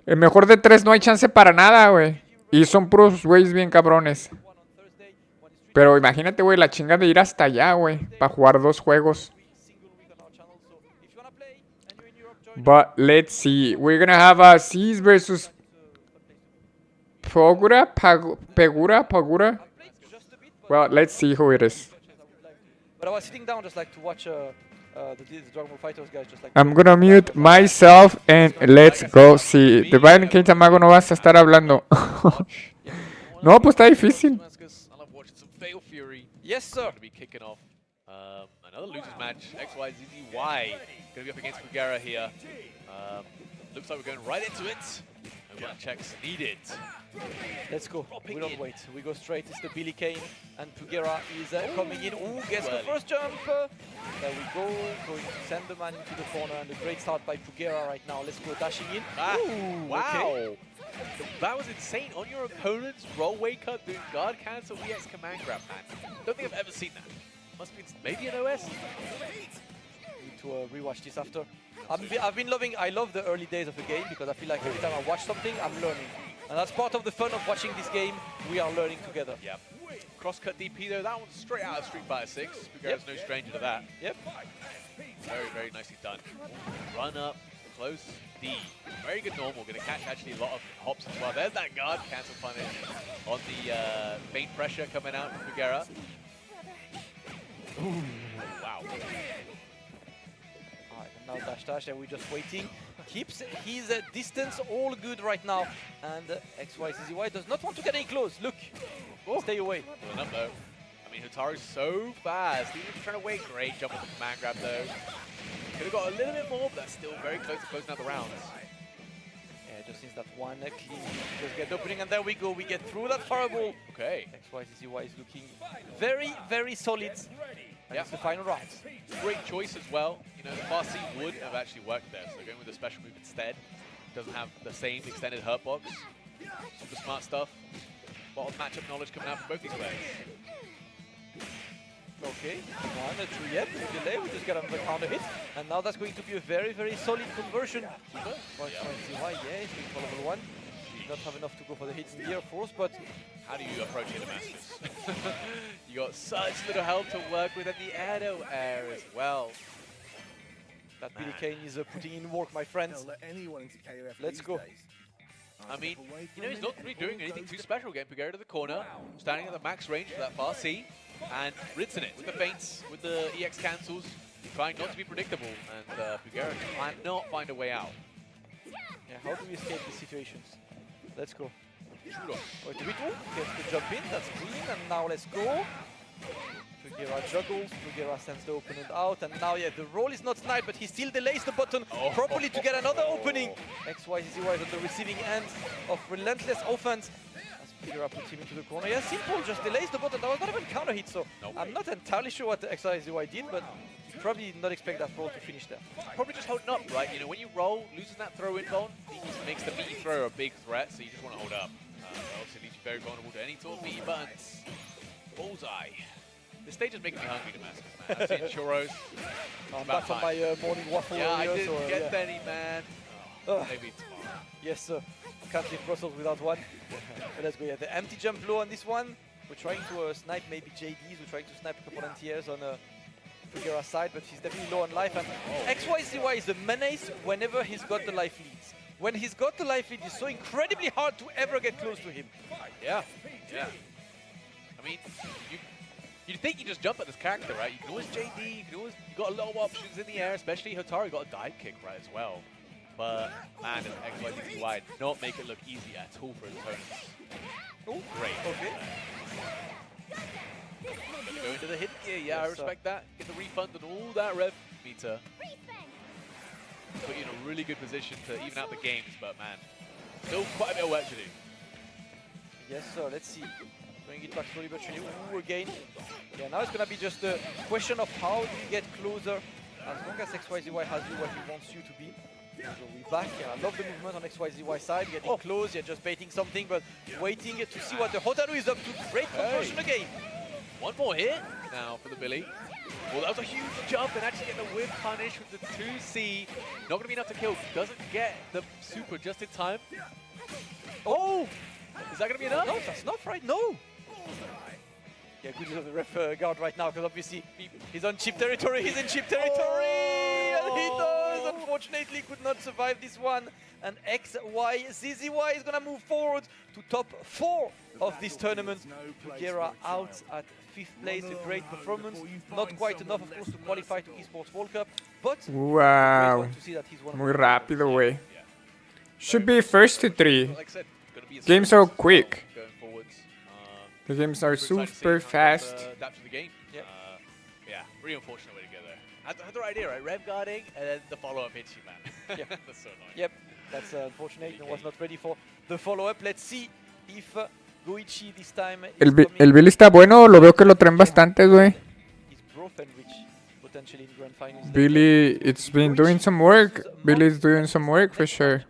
S4: El mejor de 3 no hay chance para nada, güey. Y son puros güeyes bien cabrones.
S5: one on Thursday, one is
S4: Pero imagínate, güey, la chinga de ir hasta allá, güey, para jugar 2 juegos.
S5: single week on our channel. So if you wanna play and you're in Europe, join
S4: But let's see. We're gonna have a Seas versus Pugera, Pugera.
S5: just a bit, but
S4: Well, let's see who it is.
S5: But I was sitting down just like to watch the Dragon Ball Fighters guys just like.
S4: I'm gonna mute myself and let's go see. The Violent Kate Mago no vas a estar hablando. No, pues está difícil.
S3: I love watching some Fatal Fury.
S5: Yes, sir.
S3: Going to be kicking off another losers match. XYZZY going to be up against Pugera here. Looks like we're going right into it. No one checks needed.
S5: Let's go. We don't wait. We go straight. It's the Billy Kane and Pugera is coming in. Ooh, gets the first jump. There we go. Going to send the man into the corner and a great start by Pugera right now. Let's go dashing in. Ooh,
S3: Wow.
S5: okay.
S3: That was insane. On your opponent's rollway cut, doing guard cancel EX command grab, man. Don't think I've ever seen that. Must be maybe an OS.
S5: Need to rewatch this after. I've been loving. I love the early days of the game because I feel like every time I watch something, I'm learning, and that's part of the fun of watching this game. We are learning together.
S3: Yep. Cross-cut DP though, that one's straight out of Street Fighter 6. Pugera's no stranger to that.
S5: Yep.
S3: Very, very nicely done. Run up, close D. Very good normal, gonna catch actually a lot of hops as well. There's that guard cancel punish on the faint pressure coming out from Pugera. Ooh, wow.
S5: Alright, and now dash, and we're just waiting. Keeps his distance all good right now, and XYZZY does not want to get any close. Look, stay away.
S3: Pulling up though. I mean, Hotaru's so fast. He was trying to wait. Great jump on the command grab though. Could have got a little bit more, but that's still very close to closing out the rounds.
S5: Yeah, just since that one clean, just get opening, and there we go. We get through that fireball.
S3: Okay.
S5: XYZZY is looking very, very solid. And
S3: Yeah.
S5: it's the final round.
S3: Great choice as well. You know, the fast C would have actually worked there, so going with the special move instead. Doesn't have the same extended hurt box. Super smart stuff. A lot of matchup knowledge coming out from both these players.
S5: Okay, one, a 3 delay. We just got another counter hit, and now that's going to be a very, very solid conversion. For XYZZY, yeah, he's going for level 1. Not have enough to go for the hits in the Air Force, but
S3: How do you approach it, Damascus? You got such little help to work with, and the air as well.
S5: that Billy Kane is putting in work, my friends. Let's go.
S3: I mean, you know, he's not really doing anything too special. Getting Pugera to the corner, standing at the max range for that far C, and rinsing it with the feints, with the EX cancels, trying not to be predictable. And Pugera cannot find a way out.
S5: Yeah, how do we escape these situations? Let's go.
S3: Judo.
S5: Oh, Tubito gets the jump in, that's clean, and now let's go. Pugera juggles, Pugera sends the opponent out, and now, yeah, the roll is not sniped, but he still delays the button properly to get another opening. XYZZY is on the receiving end of relentless offense. As Pugera puts him into the corner. Yeah, simple, just delays the button. That was not even counter hit, so
S3: Nope.
S5: I'm not entirely sure what the XYZZY did, but probably did not expect that roll to finish there.
S3: Probably just holding up, right? You know, when you roll, losing that throw in bone, it just makes the meaty throw a big threat, so you just want to hold up. Obviously leaves you very vulnerable to any sort of meaty buttons. Bullseye. This stage is making me hungry, Damascus, man. I've seen churros.
S5: I'm
S3: about
S5: back on
S3: time.
S5: my morning waffle.
S3: Yeah, I
S5: earlier,
S3: didn't
S5: so,
S3: get
S5: yeah.
S3: any, man.
S5: Ugh.
S3: Maybe tomorrow.
S5: Yes, sir. Can't leave Brussels without one. But let's go. Yeah, the empty jump low on this one. We're trying to snipe maybe JDs. We're trying to snipe a couple anti-airs on Pugera's side, but he's definitely low on life. And XYZZY is a menace whenever he's got the life leads. When he's got the life lead, it's so incredibly hard to ever get close to him.
S3: Yeah, yeah. I mean, You'd think you just jump at this character, right? You can always JD, you got a lot of options in the air, especially Hotaru got a dive kick, right, as well. But, man, does XYZY not make it look easy at all for his opponents. Oh, great. Okay. Go into the hidden gear, yeah, I respect that. Get the refund and all that rev meter. Put you in a really good position to even out the games, but man, still quite a bit of work to do.
S2: Yes, sir. Let's see. Bring it back slowly but surely. Ooh, again. Yeah, now it's gonna be just a question of how do you get closer. As long as XYZY has you where he wants you to be. So we're back. Yeah, I love the movement on XYZY side. Getting close, yeah, just baiting something, but waiting to see what the Hotaru is up to. Great conversion again.
S3: One more hit now for the Billy. Well, that was a huge jump and actually getting the whip punish with the 2C. Not going to be enough to kill. Doesn't get the super just in time. Oh! Is that going to be enough?
S2: No, that's not right. No! Yeah, good use of the ref guard right now because obviously he's on chip territory. He's in chip territory! And he does! Unfortunately, could not survive this one. And XYZY is going to move forward to top 4 of this tournament. Pugera out at 5th place, a great performance. Not quite enough, of course, to qualify to Esports World Cup, but
S4: Wow.
S2: to see that he's one
S4: Muy
S2: of the
S4: rápido, güey. Should be first to 3.
S3: Like I said, gonna be a
S4: Games so quick.
S3: going forwards.
S4: The games are
S3: Super excited to see
S4: super
S3: how
S4: fast.
S3: adapt to the game.
S2: Yep.
S3: Yeah, really unfortunate way to go there. Had the right idea, right? Rev guarding, and then the follow-up hits you, man.
S2: Yeah.
S3: That's so annoying.
S2: Yep, that's unfortunate. He was not ready for the follow-up. Let's see if Goichi this time is
S4: El
S2: coming.
S4: Billy está bueno, lo veo que lo traen bastante, güey.
S2: His bro Fenritti potentially in grand finals.
S4: Billy, it's been doing some work. Billy's doing some work for sure.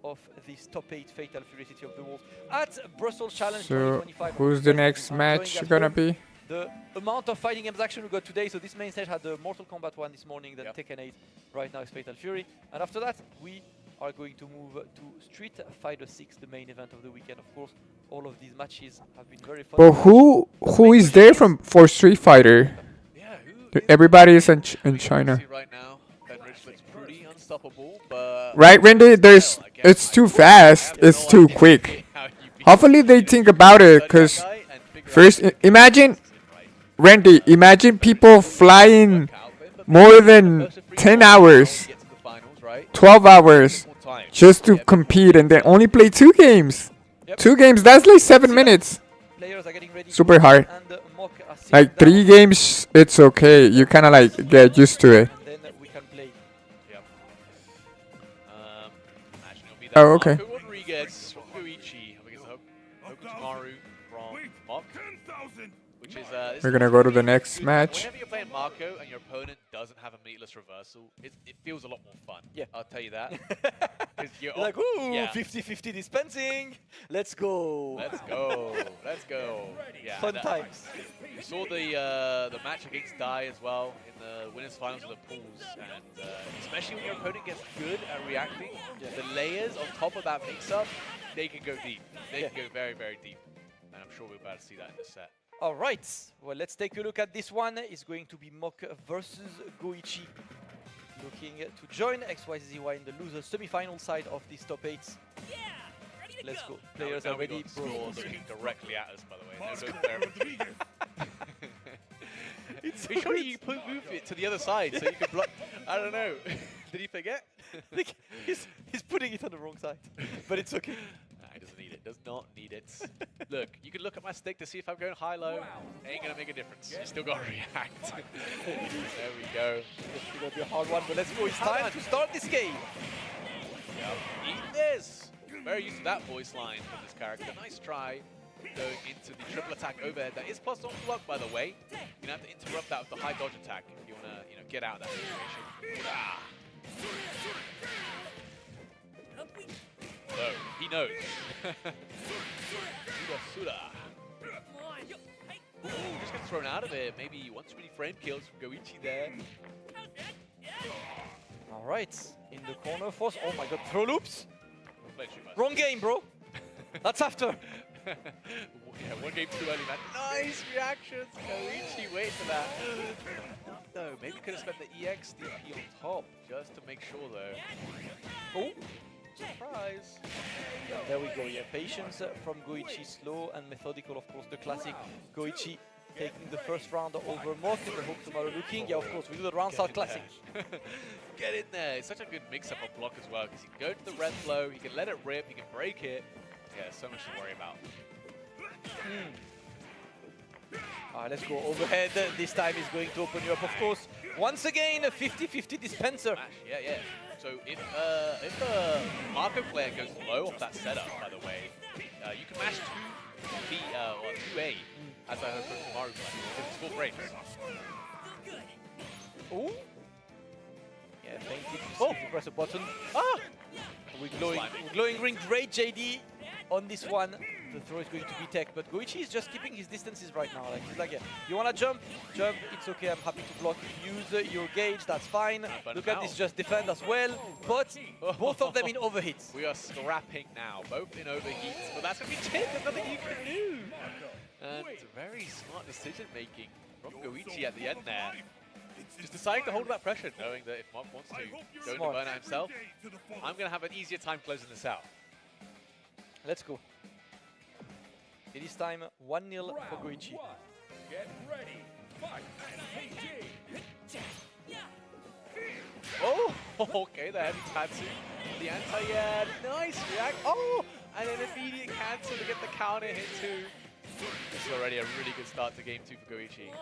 S2: Of this top 8 Fatal Fury City of the Wolves at Brussels Challenge
S4: So,
S2: 2025.
S4: who's the next match gonna be?
S2: The amount of fighting games action we got today. So this main stage had the Mortal Kombat 1 this morning, then Tekken 8. Right now is Fatal Fury. And after that, we are going to move to Street Fighter 6, the main event of the weekend. Of course, all of these matches have been very fun.
S4: But who is there for Street Fighter?
S3: Yeah, who is
S4: Everybody is in China.
S3: see right now? Fenritti looks pretty unstoppable, but
S4: Right, Randy? It's too fast. It's too quick. Hopefully they think about it, because first, imagine, Randy, imagine people flying more than 10 hours, 12 hours, just to compete and then only play 2 games. 2 games, that's like 7 minutes.
S2: Players are getting ready.
S4: Super hard.
S2: And Mock are sitting
S4: Like
S2: down,
S4: 3 games, it's okay. You kind of like get used to it.
S2: and then we can play.
S3: Yep. Imagine it'll be that
S4: Oh, okay.
S3: Marco Rodriguez from Goichi against Hokutomaru from Mock, which is this
S4: We're
S3: is
S4: gonna go to the
S3: really
S4: next
S3: good.
S4: match.
S3: Whenever you're playing Marco and your opponent doesn't have a meatless reversal, it feels a lot more fun.
S2: Yeah.
S3: I'll tell you that. 'Cause you're
S2: Like, ooh,
S3: yeah.
S2: 50-50 dispensing. Let's go.
S3: Let's go. Let's go. Yeah.
S2: Fun times.
S3: You saw the match against Dai as well in the winners finals of the pools, and especially when your opponent gets good at reacting, the layers on top of that mix-up, they can go deep. They can go very, very deep, and I'm sure we're about to see that in this set.
S2: All right. Well, let's take a look at this one. It's going to be Mock versus Goichi. Looking to join XYZY in the loser semi-final side of this top 8. Let's go. Players
S3: Now
S2: are
S3: we
S2: ready.
S3: got Score looking directly at us, by the way. No,
S2: It's
S3: Make sure you move it to the other side so you can block. I don't know. Did he forget?
S2: he's putting it on the wrong side, but it's okay.
S3: Nah, he doesn't need it. Does not need it. Look, you can look at my stick to see if I'm going high-low. Ain't gonna make a difference. You still gotta react. There we go.
S2: It's gonna be a hard one, but let's go. It's time to start this game.
S3: Eat this. Very used to that voice line from this character. Nice try. Going into the triple attack overhead. That is plus on block, by the way. You're gonna have to interrupt that with the high dodge attack if you wanna, get out of that situation. Ah. So he knows. Suda. Ooh, just gets thrown out of it. Maybe 120 frame kills from Goichi there.
S2: All right, in the corner force. Oh my God, throw loops.
S3: Played too much.
S2: Wrong game, bro. That's after.
S3: Yeah, one game too early, man. Nice reactions. Goichi, wait for that. No, maybe could have spent the EX DP on top just to make sure, though. Oh, surprise.
S2: There we go. Yeah, patience from Goichi, slow and methodical. Of course, the classic Goichi. taking the first round over Mok. The hopes of are looking. Yeah, of course, we do the round start classic.
S3: Get in there. It's such a good mix-up of block as well, because he can go to the red flow, he can let it rip, he can break it. Yeah, so much to worry about.
S2: Alright, let's go overhead. This time is going to open you up, of course. Once again, a 50-50 dispenser.
S3: Yeah. So if the Marco player goes low off that setup, by the way, you can mash 2B or 2A, as I heard from Mario player. It's full frames.
S2: Oh. Yeah, fainted. Oh, press a button. Ah! We're glowing ring. Great JD on this one. The throw is going to be tech, but Goichi is just keeping his distances right now. Like, he's like, yeah, you wanna jump, it's okay, I'm happy to block. Use your gauge, that's fine. Look at this, just defend as well. But both of them in overhits.
S3: We are scrapping now, both in overheats, but that's going to be tip, there's nothing you can do. And it's a very smart decision making from Goichi at the end there. Just deciding to hold that pressure, knowing that if Mok wants to go into burnout himself, I'm going to have an easier time closing this out.
S2: Let's go. It is time 1-0 for Goichi.
S1: Get ready. Fight.
S3: Oh, okay, the heavy Tatsu. The anti-air, nice react. Oh, and an immediate cancel to get the counter hit too. This is already a really good start to game 2 for Goichi.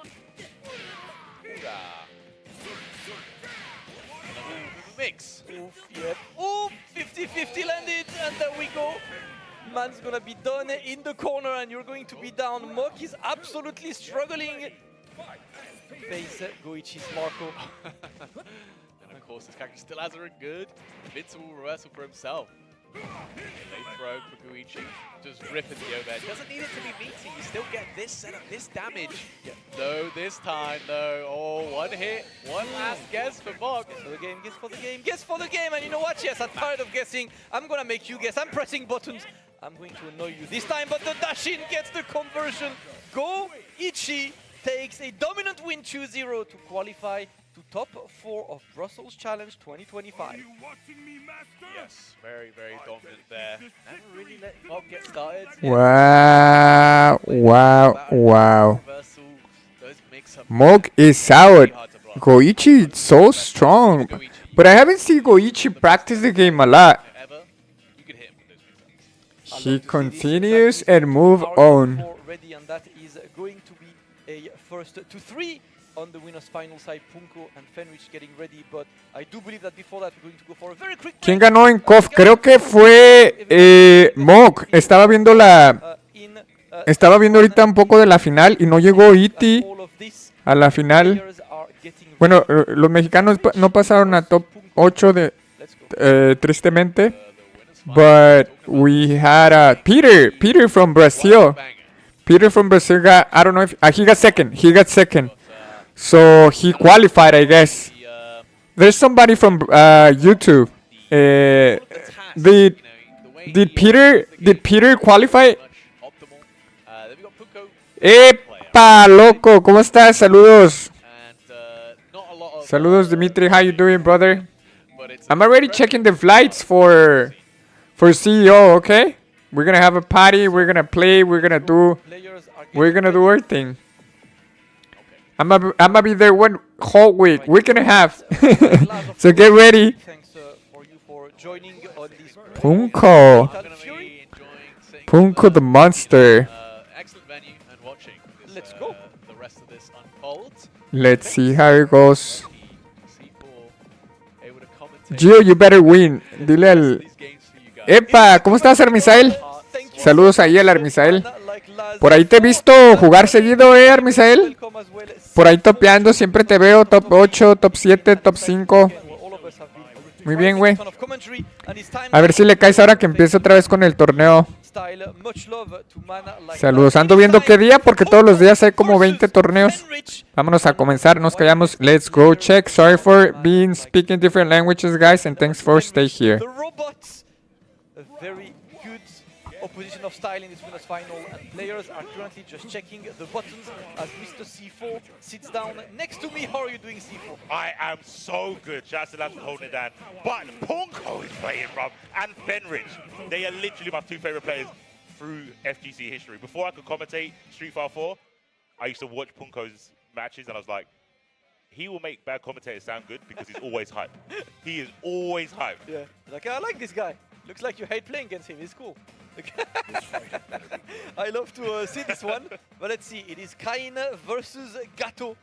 S3: Mix.
S2: Oof, yep. Oh, 50-50 landed, and there we go. Man's gonna be done in the corner, and you're going to be down. Mok is absolutely struggling. Face Goichi's Marco.
S3: And of course, this character still has a good invincible reversal for himself. Late throw for Goichi, just ripping the overhead. Doesn't need it to be meaty, you still get this setup, this damage. No, this time, no. Oh, one hit, one last guess for Mok.
S2: Guess for the game, guess for the game, guess for the game. And you know what? Yes, I'm tired of guessing. I'm gonna make you guess. I'm pressing buttons. I'm going to annoy you this time, but the dash-in gets the conversion. Goichi takes a dominant win 2-0 to qualify to top 4 of Brussels Challenge 2025.
S3: Yes, very, very dominant there. Never really let Mok get started.
S4: Wow.
S3: Reversal, those mix-up
S4: Mok is out. Goichi is so strong. But I haven't seen Goichi practice the game a lot.
S3: ever, you could hit him with those mix-ups.
S4: He continues and move on.
S2: Ready, and that is going to be a first to 3 on the winners final side. Punko and Fenritti getting ready, but I do believe that before that we're going to go for a very quick
S4: ¿Quién ganó en KOF? Creo que fue Mok. Estaba viendo ahorita un poco de la final y no llegó Iti a la final. Bueno, los mexicanos no pasaron a top 8 tristemente. But we had Peter from Brazil. Peter from Brazil got, I don't know if, he got second. So he qualified, I guess. There's somebody from YouTube. Did Peter qualify? Epa, loco, ¿cómo estás? Saludos. Saludos, Dimitri. How you doing, brother? I'm already checking the flights for CEO, okay? We're gonna have a party, we're gonna play, we're gonna do everything. I'm gonna be there one whole week and a half. So get ready.
S2: Thanks for you for joining on this
S4: Punko the monster.
S3: Excellent venue and watching.
S2: Let's go.
S3: The rest of this unfold.
S4: Let's see how it goes.
S3: C4 able to commentate
S4: Gio, you better win. Dile al...
S3: these games for you guys.
S4: Epa, ¿cómo estás, Armisael? Saludos ahí al Armisael. Por ahí te he visto jugar seguido, Armisael. Por ahí topeando, siempre te veo top 8, top 7, top 5. Muy bien, güey. A ver si le caes ahora que empiece otra vez con el torneo. Saludos. Ando viendo qué día porque todos los días hay como 20 torneos. Vámonos a comenzar. Nos callamos. Let's go check. Sorry for being speaking different languages, guys, and thanks for stay here.
S2: The robots, a very good opposition of style in this winners final, and players are currently just checking the buttons as Mr. C4 sits down next to me. How are you doing, C4?
S6: I am so good. Shouts to Labs for holding it down. But Punko is playing, bruv, and Fenritti. They are literally my 2 favorite players through FGC history. Before I could commentate Street Fighter 4, I used to watch Punko's matches, and I was like, he will make bad commentators sound good because he's always hype. He is always hype.
S2: Yeah. Like, I like this guy. Looks like you hate playing against him. He's cool. I love to see this one. But let's see. It is Kain versus Gato.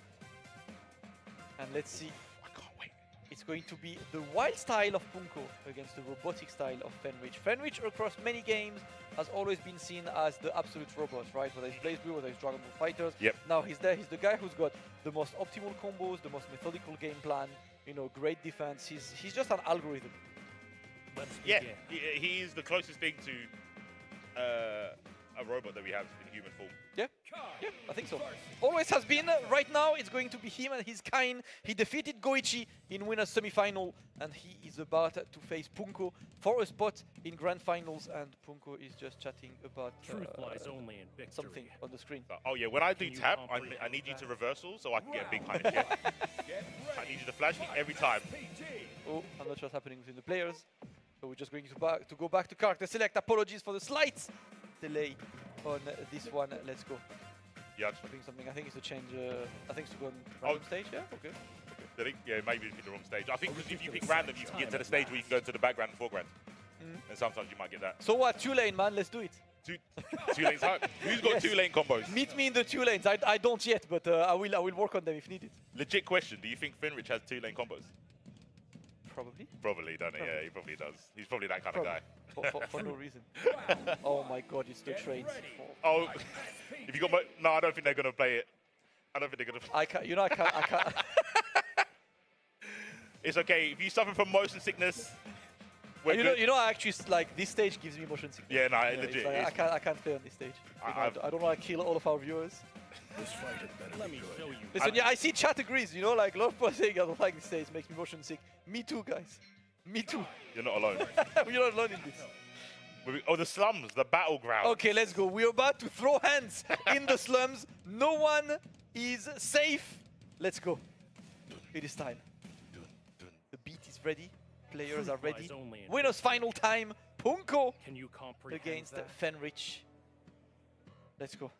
S2: And let's see.
S6: I can't wait.
S2: It's going to be the wild style of Punko against the robotic style of Fenrich. Fenrich, across many games, has always been seen as the absolute robot, right? Whether it's Blaze Blue, whether it's Dragon Ball Fighters.
S6: Yep.
S2: Now he's there. He's the guy who's got the most optimal combos, the most methodical game plan, you know, great defense. He's just an algorithm.
S6: Yeah, he is the closest thing to a robot that we have in human form.
S2: Yeah, yeah, I think so. Always has been. Right now, it's going to be him and his Kain. He defeated Goichi in winners semi-final, and he is about to face Punko for a spot in grand finals. And Punko is just chatting about something on the screen.
S6: Oh yeah, when I do tap, I need you to reversal so I can get a big punish. Yeah. I need you to flash me every time.
S2: Oh, I'm not sure what's happening between the players. So we're just going to go back to character select. Apologies for the slight delay on this one. Let's go.
S6: Yeah.
S2: I think it's to change. I think it's to go on random stage. Yeah. Okay.
S6: I think, yeah, maybe it's in the wrong stage. I think because if you pick random, you can get to the stage where you can go to the background and foreground. And sometimes you might get that.
S2: So what? 2-lane, man. Let's do it.
S6: Two lanes hype. Who's got 2-lane combos?
S2: Meet me in the 2 lanes. I don't yet, but I will work on them if needed.
S6: Legit question. Do you think Fenrich has 2-lane combos?
S2: Probably.
S6: Probably, don't he? Yeah, he probably does. He's probably that kind of guy.
S2: For no reason. Oh my god, it's the trades.
S6: Oh, if you got no, I don't think they're gonna play it. I don't think they're gonna.
S2: I can't. You know, I can't.
S6: It's okay if you suffer from motion sickness.
S2: You know, I actually like this stage gives me motion sickness.
S6: Yeah, no, legit.
S2: Like, I can't play on this stage. I don't want to kill all of our viewers. Listen, yeah, I see chat agrees. You know, like a lot of people saying I don't like this stage, makes me motion sick. Me too, guys. Me too.
S6: You're not alone.
S2: You're not alone in this.
S6: Oh, the slums, the battleground.
S2: Okay, let's go. We're about to throw hands in the slums. No one is safe. Let's go. It is time. The beat is ready. Players are ready. Winners final time. Punko against Fenrich. Let's go.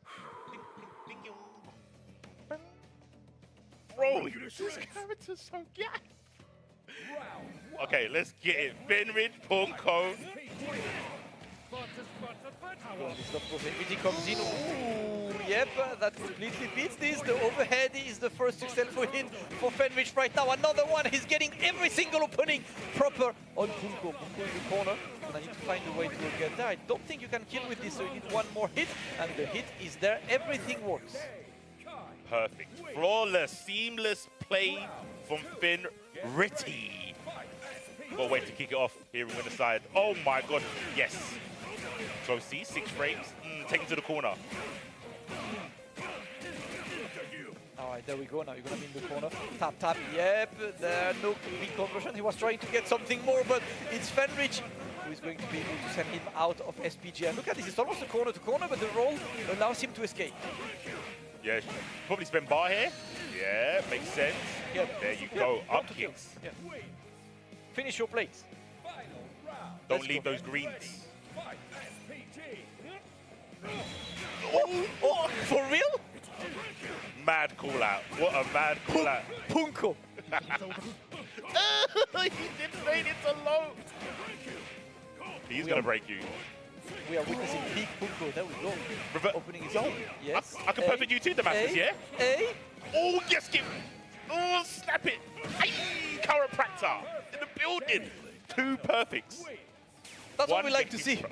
S6: Bro, this character's so gas. Okay, let's get it. Fenrich, Punko.
S2: Fenritti comes in. Ooh, yep, that completely beats this. The overhead is the first successful hit for Fenrich right now. Another one. He's getting every single opening proper on Punko. Punko in the corner. And I need to find a way to get there. I don't think you can kill with this, so you need one more hit. And the hit is there. Everything works.
S6: Perfect. Flawless, seamless play from Fenritti. Got a way to kick it off here in winner side. Oh my god, yes. So see, 6 frames. Take him to the corner.
S2: Alright, there we go. Now you're gonna be in the corner. Tap, tap. Yep, there, no big conversion. He was trying to get something more, but it's Fenrich who is going to be able to send him out of SPG. And look at this, it's almost a corner to corner, but the roll allows him to escape.
S6: Yeah, probably spend bar here. Yeah, makes sense.
S2: Yep.
S6: There you go, up kicks.
S2: Yeah. Finish your plates.
S6: Don't leave those greens.
S2: Oh, for real?
S6: Mad call out. What a mad call out.
S2: Punko.
S6: He did fade it so low. He's going to break you.
S2: We are witnessing peak Punko. There we go. Opening his own. Yes.
S6: I can perfect you too, Damascus, yeah? Oh, yes, give. Oh, snap it. Aye, chiropractor in the building. 2 perfects.
S2: That's what we like to see.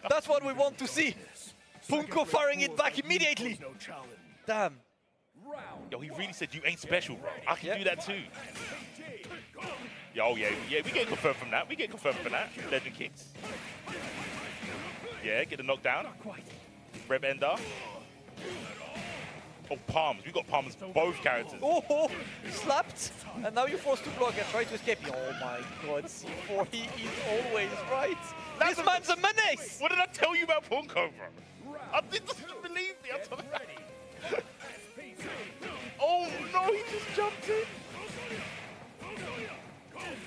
S2: That's what we want to see. Punko firing it back immediately. Damn.
S6: Yo, he really said you ain't special, bro. I can do that too. Yo, yeah, we get confirmed from that. We get confirmed from that. Legend kicks. Yeah, get the knockdown. Reb Ender. Oh, palms. We got palms both characters.
S2: Oh, slapped. And now you're forced to block and try to escape. Oh my god, C4, he is always right. This man's a menace.
S6: What did I tell you about Punko, bro? I didn't believe me. Oh no, he just jumped in.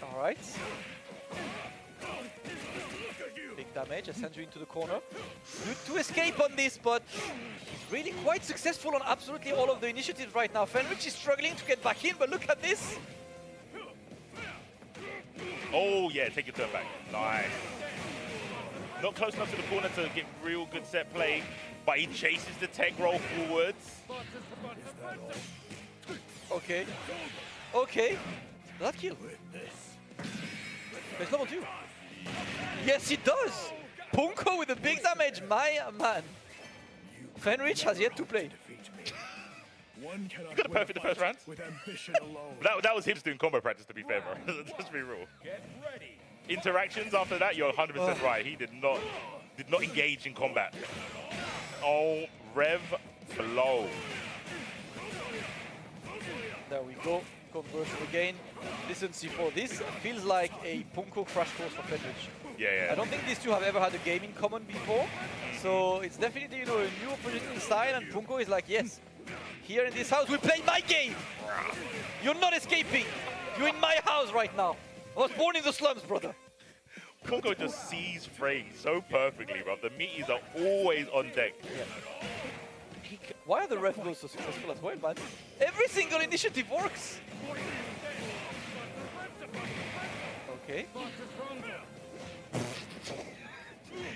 S2: All right. Big damage damage. I send you into the corner. Good to escape on this, but he's really quite successful on absolutely all of the initiatives right now. Fenritti is struggling to get back in, but look at this.
S6: Oh yeah, take your turn back. Nice. Not close enough to the corner to get real good set play, but he chases the tech roll forwards.
S2: Okay. Okay. Does that kill? There's level 2. Yes, it does. Punko with the big damage, my man. Fenritti has yet to play.
S6: You got a perfect the first round. That was him doing combo practice, to be fair, bro. Let's be real. Interactions after that, you're 100% right. He did not engage in combat. Oh, Rev blow.
S2: There we go. Conversion again. Listen, C4, this feels like a Punko crash course for Fenritti.
S6: Yeah.
S2: I don't think these two have ever had a game in common before. So it's definitely, you know, a new opposition style, and Punko is like, yes, here in this house we play my game. You're not escaping. You're in my house right now. I was born in the slums, brother.
S6: Punko just sees frames so perfectly, bro. The meaties are always on deck.
S2: Yeah. Why are the ref goals so successful as well, man? Every single initiative works. Okay.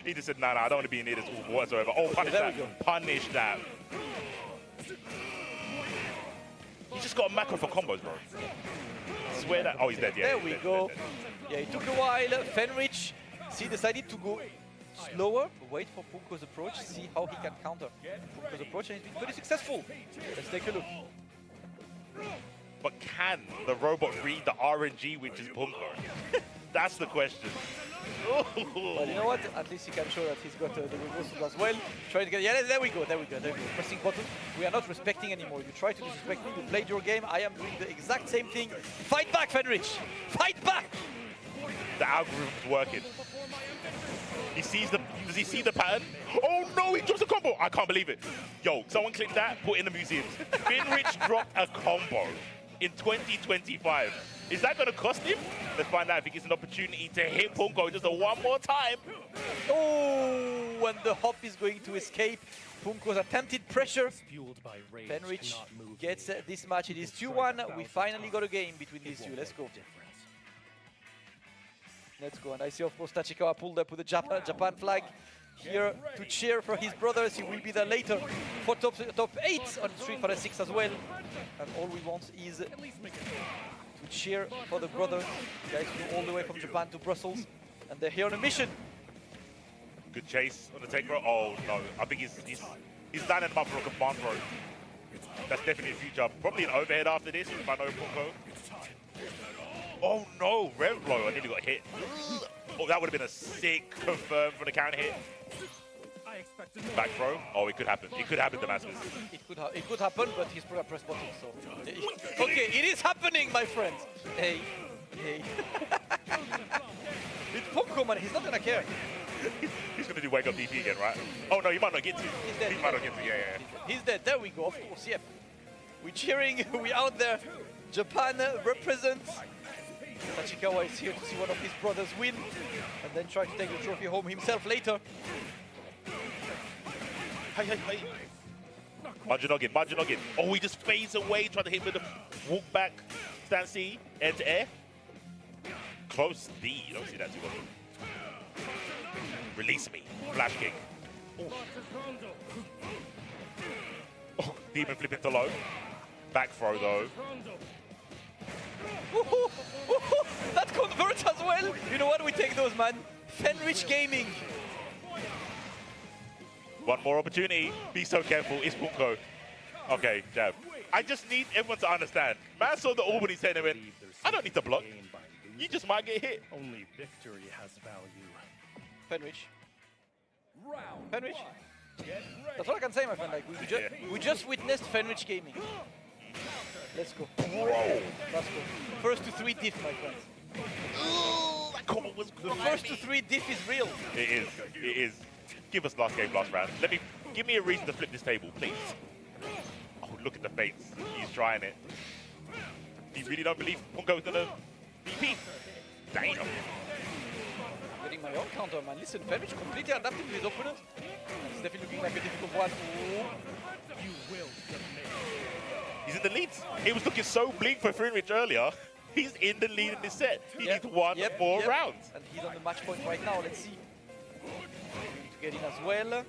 S6: He just said, nah, I don't want to be near this whatsoever. Oh, punish
S2: there
S6: that.
S2: we go.
S6: Punish that. He just got a macro for combos, bro. I swear that. Oh, he's dead, yeah.
S2: There we go. Yeah, it took a while. Fenritti, decided to go slower, wait for Punko's approach, see how he can counter Punko's approach, and he's been pretty successul. Let's take a look.
S6: But can the robot read the RNG, which is Punko? That's the question.
S2: But you know what? At least he can show that he's got the reversal as well. Try to get, yeah, there we go. Pressing button. We are not respecting anymore. You try to disrespect me, you played your game. I am doing the exact same thing. Fight back, Fenritti. Fight back.
S6: The algorithm's working. He sees the. Does he see the pattern? Oh no! He drops a combo. I can't believe it. Yo, someone click that. Put it in the museums. Fenritti dropped a combo in 2025. Is that going to cost him? Let's find out if he gets an opportunity to hit Punko just one more time.
S2: Oh, and the hop is going to escape. Punko's attempted pressure. Fenritti gets this match. It is 2-1. We finally got a game between these two. Let's go. Let's go. And I see, of course, Tachikawa pulled up with the Japan flag here to cheer for his brothers. He will be there later for top 8 on Street Fighter 6 as well. And all we want is to cheer for the brothers. Guys flew all the way from Japan to Brussels, and they're here on a mission.
S6: Good chase on the take row. Oh no, I think he's lining them up for a command throw. That's definitely a future. Probably an overhead after this if I know Punko. Oh no, Rev blow. I nearly got hit. Oh, that would have been a sick confirm for the counter hit. Back throw. Oh, it could happen. It could happen, Damascus.
S2: It could happen, but he's press button, so. Okay, it is happening, my friends. Hey. It's Punko, man. He's not gonna care.
S6: He's gonna do wake up DP again, right? Oh no, he might not get to.
S2: He's dead.
S6: He might not get to. Yeah.
S2: He's dead. There we go. Of course, yep. We're cheering. We're out there. Japan represents. Tachikawa is here to see one of his brothers win, and then try to take the trophy home himself later.
S6: Hey. Majinoggin. Oh, he just fades away, trying to hit with the walk back stance C, air to air. Close D, you don't see that too often. Release me, flash kick. Oh, demon flip into low. Back throw though.
S2: That converts as well. You know what? We take those, man. Fenritti Gaming.
S6: One more opportunity. Be so careful. It's Punko. Okay, jab. I just need everyone to understand. Man saw the Albany head and went, I don't need to block. You just might get hit.
S7: Only victory has value.
S2: Fenritti. That's all I can say, my friend. Like we just witnessed Fenritti Gaming. Let's go.
S6: Bro.
S2: Let's go. First to 3 diff, my friends.
S6: Ooh, that combo was
S2: The first to 3 diff is real.
S6: It is. Give us last game, last round. Give me a reason to flip this table, please. Oh, look at the fates. He's trying it. You really don't believe Punko's gonna VP? Damn.
S2: getting my own counter, man. Listen, Fenritti completely adapting to his opponent. It's definitely looking like a difficult one. Ooh.
S6: He's in the lead. It was looking so bleak for Fenritti earlier. He's in the lead in this set. He needs one more round.
S2: And he's on the match point right now. Let's see. To get in as well.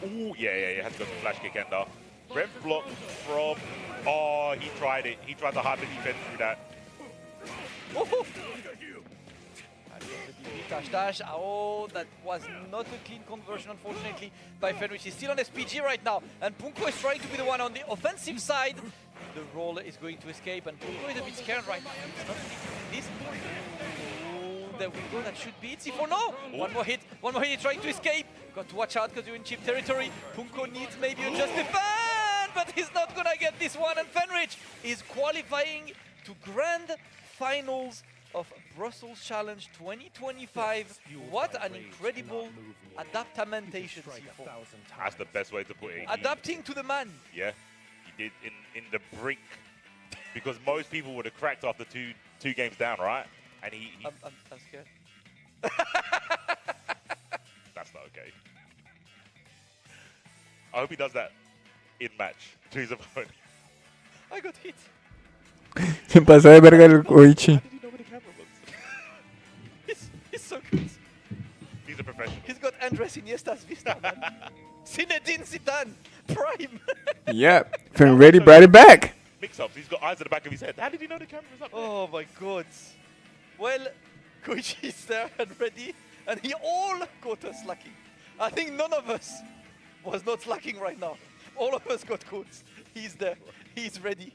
S6: Ooh, yeah, had to go for flash kick ender. Ref block from... Oh, he tried it. He tried to hyper defense through that.
S2: Dash. Oh, that was not a clean conversion, unfortunately, by Fenritti. He's still on SPG right now, and Punko is trying to be the one on the offensive side. The roll is going to escape, and Punko is a bit scared right now. He's not really this. Oh, there we go. That should be it. C4, no! One more hit. He's trying to escape. Got to watch out because you're in cheap territory. Punko needs maybe a just defend, but he's not gonna get this one. And Fenritti is qualifying to grand finals of Brussels Challenge 2025. What an incredible adaptamentation, C4.
S6: That's the best way to put it.
S2: Adapting to the man.
S6: Yeah, he did in the brink. Because most people would have cracked after two games down, right? And he
S2: I'm scared.
S6: That's not okay. I hope he does that in match to his opponent.
S2: I got hit.
S4: Se pasó de verga el Goichi.
S2: He's so good.
S6: He's a professional.
S2: He's got Andres Iniesta's vista, man. Zinedine Zidane, prime.
S4: Yep, Fenritti brought it back.
S6: Mix-ups. He's got eyes at the back of his head. How did he know the camera was up there?
S2: Oh my god. Well, Goichi is there and ready, and he all caught us slacking. I think none of us was not slacking right now. All of us got caught. He's there. He's ready.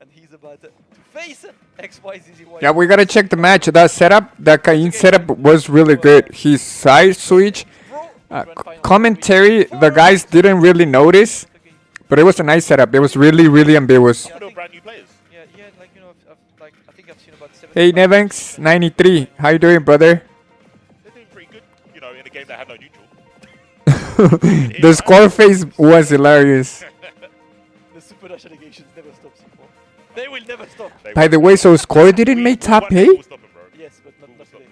S2: And he's about to face XYZZY.
S4: Yeah, we gotta check the match. That setup, that Cain setup was really good. His side switch, commentary, the guys didn't really notice, but it was a nice setup. It was really, really ambiguous.
S6: No brand new players.
S2: Yeah, like, you know, I think I've seen about 7.
S4: Hey, Nevenx, 93. How you doing, brother?
S6: They're doing pretty good, you know, in a game that had no neutral.
S4: The score face was hilarious.
S2: The super dash allegations never stop, C4. They will never stop.
S4: By the way, so Score didn't make top 8?
S2: Yes, but not today.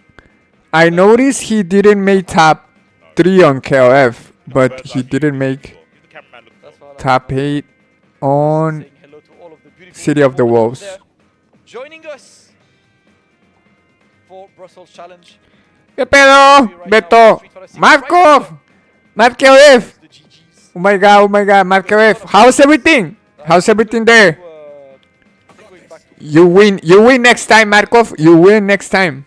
S4: I noticed he didn't make top 3 on KOF, but he didn't make top 8 on
S2: Saying hello to all of the beautiful
S4: City of the
S2: people
S4: Wolves.
S2: there. Joining us for Brussels Challenge.
S4: ¿Qué pedo? Beto. Markov. Markev.
S2: The GGs.
S4: Oh my god, Markev. How's everything? How's everything there?
S2: Going back to,
S4: You win next time, Markov. You win next time.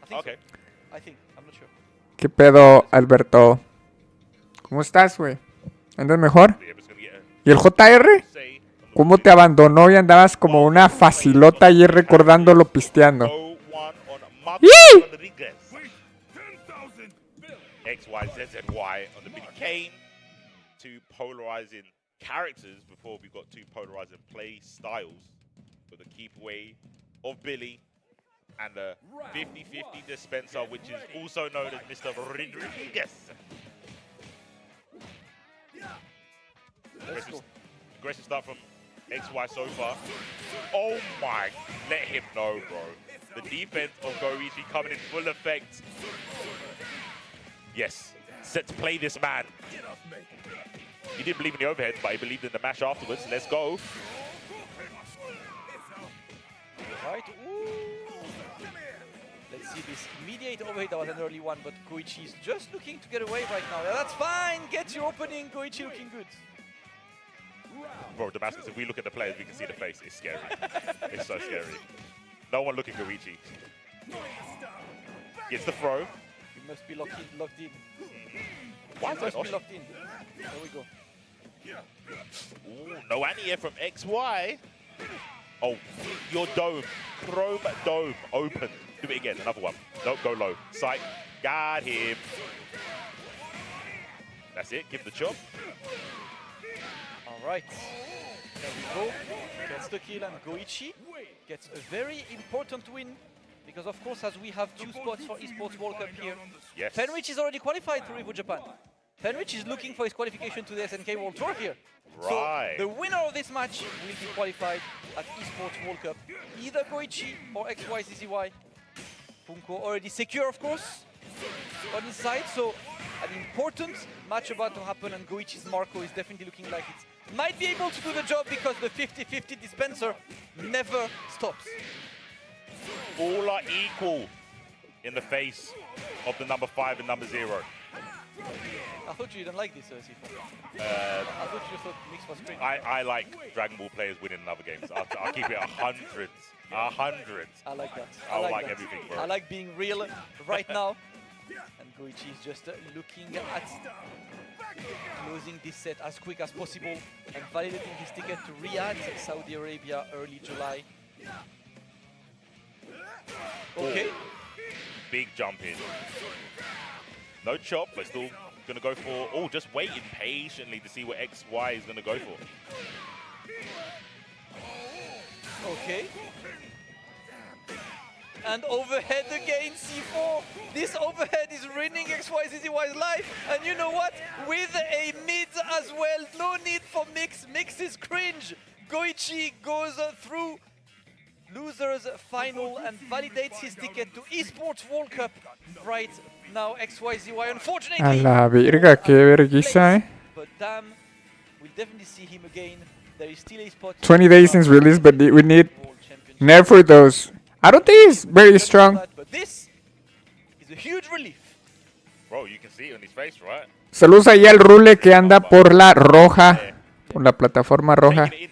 S2: I think
S6: Okay.
S2: so. I think. I'm not sure.
S4: ¿Qué pedo, Alberto? ¿Cómo estás, güey? ¿Andas mejor? ¿Y el JR? ¿Cómo te abandonó y andabas como una facilota ayer recordándolo pisteando?
S6: XYZZY on the Billy Kane. Two polarizing characters before we got two polarizing play styles. With the keep away of Billy and the 50-50 dispenser, which is also known as Mr. Rodriguez. Aggressive start from XY so far. Oh my, let him know, bro. The defense of Goichi coming in full effect. Yes, set to play this man. He didn't believe in the overhead, but he believed in the mash afterwards. Let's go.
S2: Right. Ooh. Let's see this immediate overhead. That was an early one, but Goichi is just looking to get away right now. Yeah, that's fine. Get your opening. Goichi looking good.
S6: Bro, Damascus, if we look at the players, we can see the face. It's scary. It's so scary. No one looking Goichi. Gets the throw.
S2: You must be locked in.
S6: Why is
S2: You
S6: that
S2: must be
S6: off?
S2: locked in. There we go.
S6: Ooh, no anti-air from XY. Oh, your dome. Chrome dome. Open. Do it again. Another one. Nope, go low. Sight. Got him. That's it. Give the chop.
S2: All right. There we go. Gets the kill, and Goichi gets a very important win. Because of course, as we have 2 spots for Esports World Cup here,
S6: Yes.
S2: Fenritti is already qualified to Revo Japan. Fenritti is looking for his qualification to the SNK World Tour here.
S6: Right.
S2: So the winner of this match will be qualified at Esports World Cup. Either Goichi or XYZZY. Punko already secure, of course, on his side. So an important match about to happen, and Goichi's Marco is definitely looking like it might be able to do the job because the 50-50 dispenser never stops.
S6: All are equal in the face of the number 5 and number 0.
S2: I thought you didn't like this, C4. I thought you thought Mix was great.
S6: I like Dragon Ball players winning in other games. I'll keep it 100. 100.
S2: I like that.
S6: I like
S2: that.
S6: everything, bro.
S2: I like being real right now. And Goichi is just looking at closing this set as quick as possible and validating his ticket to Riyadh, Saudi Arabia, early July. Okay.
S6: Big jump in. No chop, but still gonna go for. Oh, just waiting patiently to see what XY is gonna go for.
S2: Okay. And overhead again, C4. This overhead is ruining XYZZY's life. And you know what? With a mid as well, no need for Mix. Mix is cringe. Goichi goes through losers final and validates his ticket to Esports World Cup right now. XYZY, unfortunately.
S4: A la verga, qué vergüenza,
S2: But damn, we'll definitely see him again. There is still a spot.
S4: 20 days since release, but we need nerf for those. I don't think he's very strong.
S2: But this is a huge relief.
S6: Bro, you can see it on his face, right?
S4: Saludos ahí al Rule que anda por la roja, por la plataforma roja.
S6: Taking it in.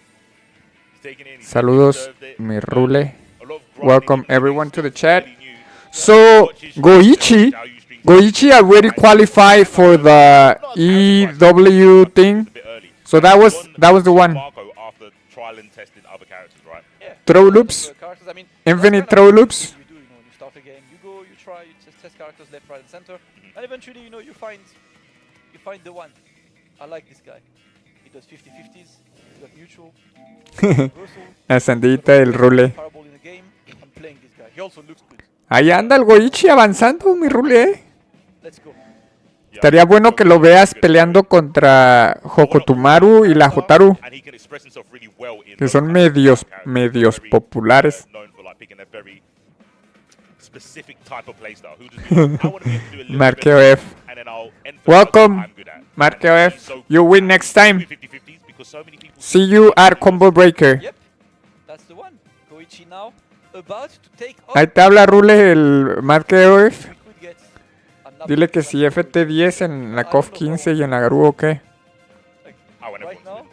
S6: He's taking it in. He's
S4: Saludos,
S6: deserved it.
S4: mi Rule.
S6: A lot of grinding.
S4: Welcome
S6: He's
S4: everyone to the
S6: still
S4: chat.
S6: fairly new.
S4: So,
S6: Watch his
S4: Goichi
S6: how you string
S4: Goichi already qualified for the EW thing.
S6: a bit early.
S4: So that was the one.
S6: Marco after trial and testing other characters, right?
S2: Yeah.
S4: Throw loops,
S2: Characters, I mean,
S4: infinite
S2: that's
S4: throw
S2: kind of
S4: loops.
S2: what you do, you start a game, you go, you try, you test characters left, right, and center, and eventually, you find the one. I like this guy. He does 50-50s. He's got neutral, reversal,
S4: La sandita del Rule.
S2: fireball in the game. I'm playing this guy. He also looks good.
S4: Ahí anda el Goichi avanzando, mi Rule.
S2: Let's go.
S4: Estaría bueno que lo veas peleando contra Hokotumaru y la Hotaru,
S6: And he can express himself really well in
S4: que
S6: those
S4: son
S6: characters.
S4: medios
S6: Very,
S4: populares.
S6: known for like picking a very specific type of playstyle. Who just I want to be able to do a little
S4: Marqueo
S6: bit
S4: F.
S6: and then I'll end for
S4: Welcome,
S6: what I'm good at.
S4: Marqueo
S6: And
S4: F.
S6: so
S4: You win next time.
S6: 50-50s because so many people
S4: See you at Combo Breaker.
S2: Yep, that's the one. Goichi now about to take off.
S4: Ahí te habla Rule, el Marqueo F.
S2: We could get another
S4: Dile que si FT10 en la COF 15 y en la Garú o qué.
S6: I want
S2: right
S6: everyone
S2: now.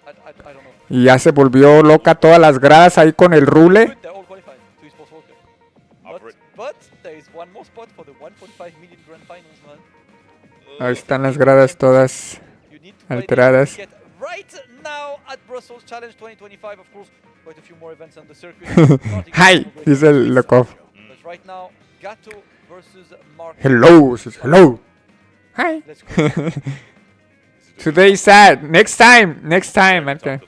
S2: I don't know.
S4: Y ya se volvió loca todas las gradas ahí con el Rule.
S2: Good, they're all qualified to Esports World Cup. But there is one more spot for the 1.5 million grand finals, man.
S4: Ahí están las gradas todas
S2: You need to
S4: alteradas.
S2: get right now at Brussels Challenge 2025, of course. Quite a few more events on the circuit.
S4: Hi, dice el Lokov.
S2: But right now, Gato versus Mark.
S4: Hello, says hello. Hi.
S2: Let's go.
S4: Today's sad. Next time, Marqueo.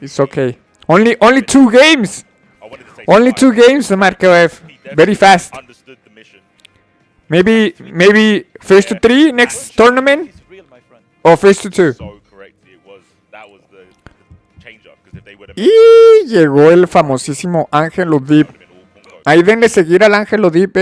S4: It's okay. Only 2 games. Only 2 games, Marqueo F. Very fast.
S6: Understood the mission.
S4: Maybe first to 3 next tournament
S2: It's real, my friend.
S4: or first to 2.
S6: So correct. That was the change up because if they would have
S4: Y llegó el famosísimo Ángelo Deep. Ahí denle seguir al Ángelo Deep,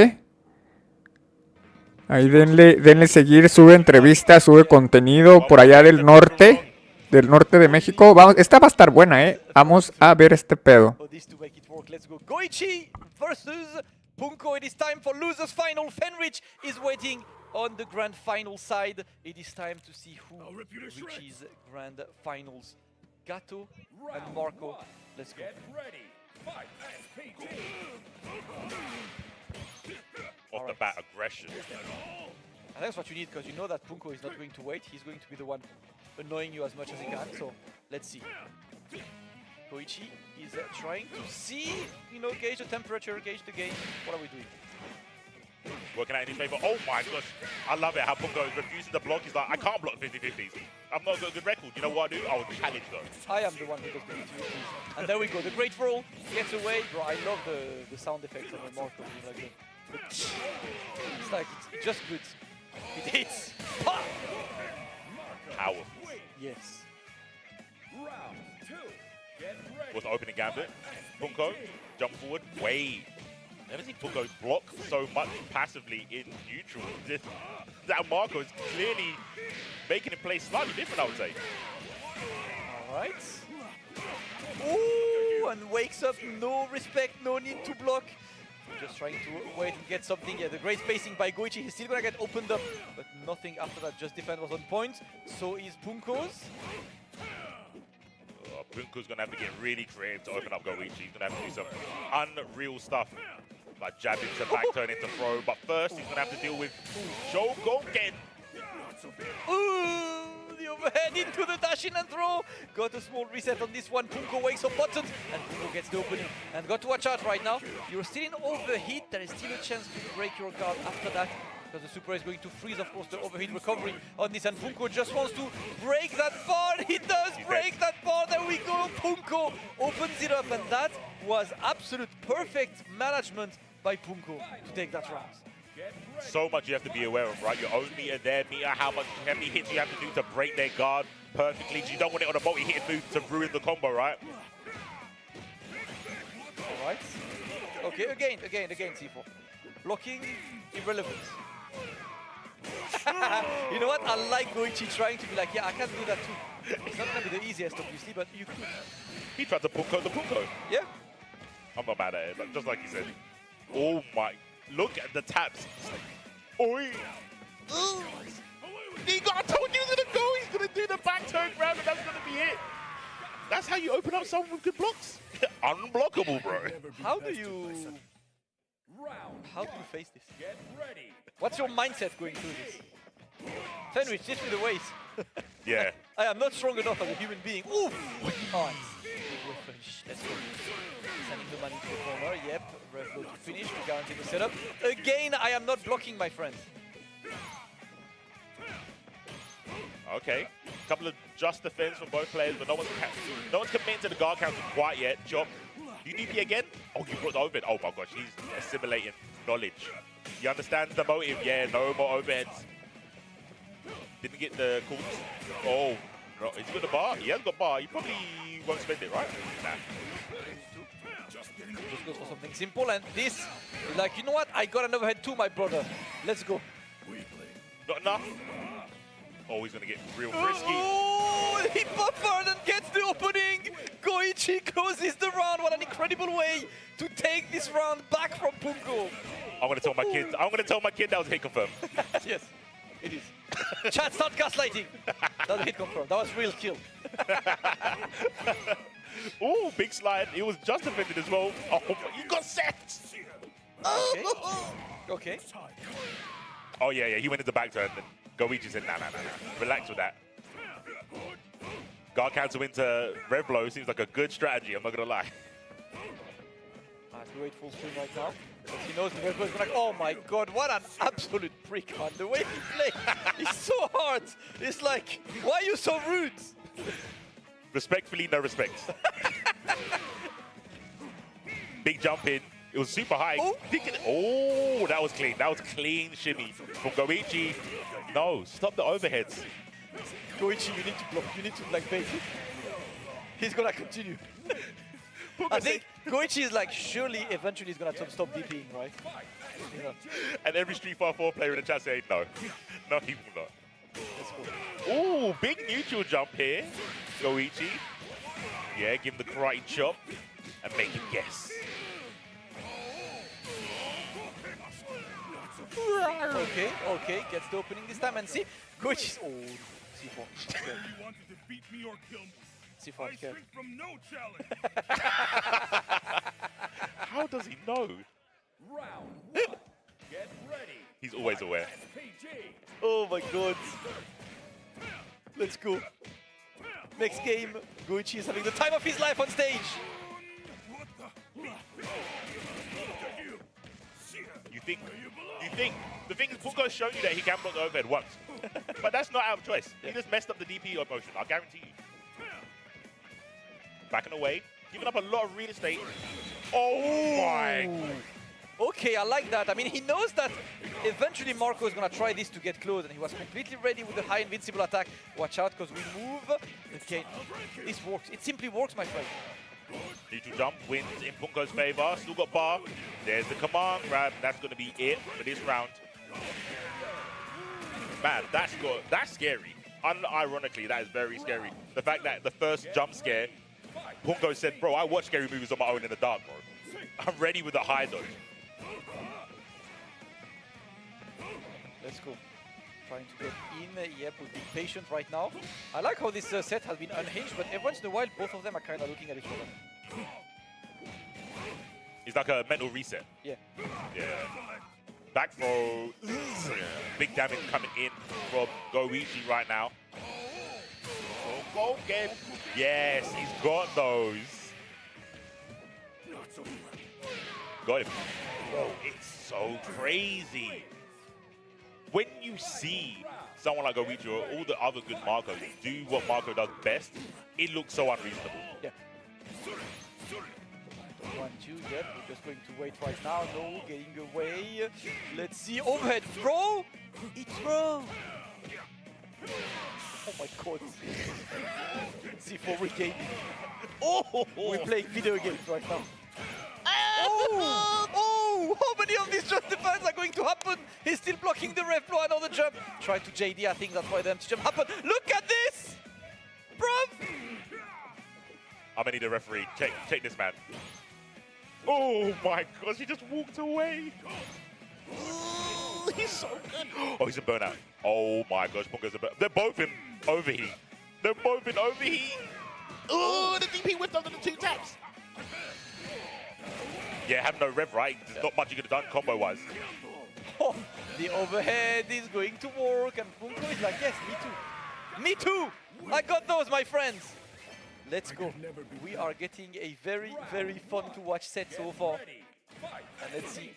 S4: Ahí denle seguir, sube entrevistas, sube contenido por allá del norte de México. Vamos, esta va a estar buena, Vamos a ver este pedo.
S2: For this to make it work, let's go. Goichi versus Punko. It is time for losers final. Fenritti is waiting on the grand final side. It is time to see who reaches grand finals. Gato and Marco. Let's go.
S6: off the bat aggression.
S2: And that's what you need, because you know that Punko is not going to wait. He's going to be the one annoying you as much as he can. So let's see. Goichi is trying to see, gauge the temperature, gauge the game. What are we doing?
S6: Working out in his favor. Oh my gosh. I love it how Punko is refusing to block. He's like, I can't block 50-50s. I've not got a good record. You know what I do? I will challenge though.
S2: I am the one who does the 50-50s. And there we go. The great roll gets away. Bro, I love the sound effects of the Marco. It's like it's just good. It hits. Pa!
S6: Powerful.
S2: Yes.
S6: Was the opening gambit. Punko, jump forward, wave. Never seen Punko block so much passively in neutral. That Marco is clearly making him play slightly different, I would say.
S2: All right. Ooh, and wakes up, no respect, no need to block. Just trying to wait and get something. Yeah, the great spacing by Goichi. He's still gonna get opened up, but nothing after that. Just defense was on point. So is Punko's.
S6: Punko's gonna have to get really creative to open up Goichi. He's gonna have to do some unreal stuff. Like jab into back, turn into throw. But first, he's gonna have to deal with Shogoken.
S2: Ooh, the overhead into the dash in and throw. Got a small reset on this one. Punko wakes up buttons and Punko gets the opening. And got to watch out right now. You're still in overheat. There is still a chance to break your guard after that. Because the super is going to freeze, of course, the overheat recovery on this. And Punko just wants to break that bar. He does break that bar. There we go. Punko opens it up. And that was absolute perfect management by Punko to take that round.
S6: So much you have to be aware of, right? Your own meter, their meter, how many hits you have to do to break their guard perfectly. You don't want it on a multi-hit move to ruin the combo, right?
S2: All right. Okay, again, C4. Blocking, irrelevant. You know what? I like Goichi trying to be like, yeah, I can do that too. It's not going to be the easiest, obviously, but you could.
S6: He tried to Punko the Punko.
S2: Yeah.
S6: I'm not mad at it, but just like you said. Oh my, look at the taps. Oi. Ooh. I told you he was going to go. He's going to do the back turn grab, and that's going to be it. That's how you open up someone with good blocks. Unblockable, bro.
S2: How do you face this? What's your mindset going through this? Fenritti, this with the waist.
S6: Yeah.
S2: I am not strong enough as a human being. Oof! Nice. Let's go. Sending the money to the corner. Yep. Rev low to finish to guarantee the setup. Again, I am not blocking, my friend.
S6: Okay. Couple of just defense from both players, but no one's committing to the guard counter quite yet. Chop. You DP again? Oh, you brought the overhead. Oh my gosh, he's assimilating knowledge. He understands the motive. Yeah, no more overheads. Didn't get the calls. Oh, no, he's got the bar. He has got bar. He probably won't spend it, right? Nah.
S2: Just goes for something simple, and this, like, you know what? I got an overhead too, my brother. Let's go.
S6: Not enough. Oh, he's gonna get real frisky.
S2: Oh, he buffered and gets the opening. Goichi closes the round. What an incredible way to take this round back from Punko.
S6: I'm gonna tell my kids. I'm gonna tell my kid that was hit confirmed.
S2: Yes, it is. Chat, start gaslighting. That was hit confirmed. That was real kill.
S6: Oh, big slide. It was just defended as well. Oh, you got set.
S2: Okay. Okay.
S6: Oh yeah, yeah. He went into back turn. Then Goichi said, nah. Relax with that. Guard cancel into Rev Blow seems like a good strategy. I'm not gonna lie.
S2: I have to wait full screen right now. Because he knows the Rev Blow is like, oh my god, what an absolute prick, man. The way he plays is so hard. It's like, why are you so rude?
S6: Respectfully, no respect. Big jump in. It was super high. Oh, that was clean. That was clean shimmy from Goichi. No, stop the overheads.
S2: Goichi, you need to block. You need to like bait it. He's gonna continue. I think Goichi is like, surely eventually he's gonna stop DPing, right? Yeah.
S6: And every Street Fighter 4 player in the chat saying no. No, he will not.
S2: Let's go.
S6: Ooh, big neutral jump here. Goichi. Yeah, give him the karate chop and make him guess.
S2: Okay, gets the opening this time and see. Goichi's. Oh, C4. C4 scared.
S6: How does he know? He's always aware.
S2: Oh my god. Let's go. Next game, Goichi is having the time of his life on stage.
S6: You think the thing is, Punko's shown you that he can block the overhead once. But that's not out of choice. He just messed up the DP motion, I guarantee you. Backing away, giving up a lot of real estate. Oh my!
S2: Okay, I like that. I mean, he knows that eventually Marco is going to try this to get close, and he was completely ready with the high invincible attack. Watch out, because we move. Okay, this works. It simply works, my friend.
S6: Need to jump, wins in Punko's favor. Still got bar. There's the command grab. That's going to be it for this round. Man, that's scary. Unironically, that is very scary. The fact that the first jump scare, Punko said, bro, I watch scary movies on my own in the dark, bro. I'm ready with the high dodge.
S2: Let's go. Trying to get in. Yep, we'll be patient right now. I like how this set has been unhinged, but every once in a while, both of them are kind of looking at each other.
S6: It's like a mental reset.
S2: Yeah.
S6: Yeah. Back throw. Big damage coming in from Goichi right now. Go game. Yes, he's got those. Got him. Bro, it's so crazy. When you see someone like Goichi or all the other good Marcos do what Marco does best, it looks so unreasonable.
S2: Yeah. 1, 2, yep, we're just going to wait right now. No, getting away. Let's see, overhead throw. It's throw. Oh my god. C4 regaining. Oh, we're playing video games right now. Oh, how many of these just defense are going to happen? He's still blocking the ref blow, another jump. Try to JD, I think that's why the empty jump happened. Look at this! Bruv!
S6: I'm gonna need a referee. Check this man. Oh my gosh, he just walked away. Ooh, he's so good. Oh, he's a burnout. Oh my gosh, Punko's a burnout. They're both in overheat. They're both in overheat. Oh, the DP whipped under the 2 taps. Yeah, have no rev, right? There's not much you could have done combo-wise.
S2: Oh, the overhead is going to work, and Punko is like, yes, me too. Me too! I got those, my friends. Let's go. We are getting a very, very fun to watch set so far. And let's see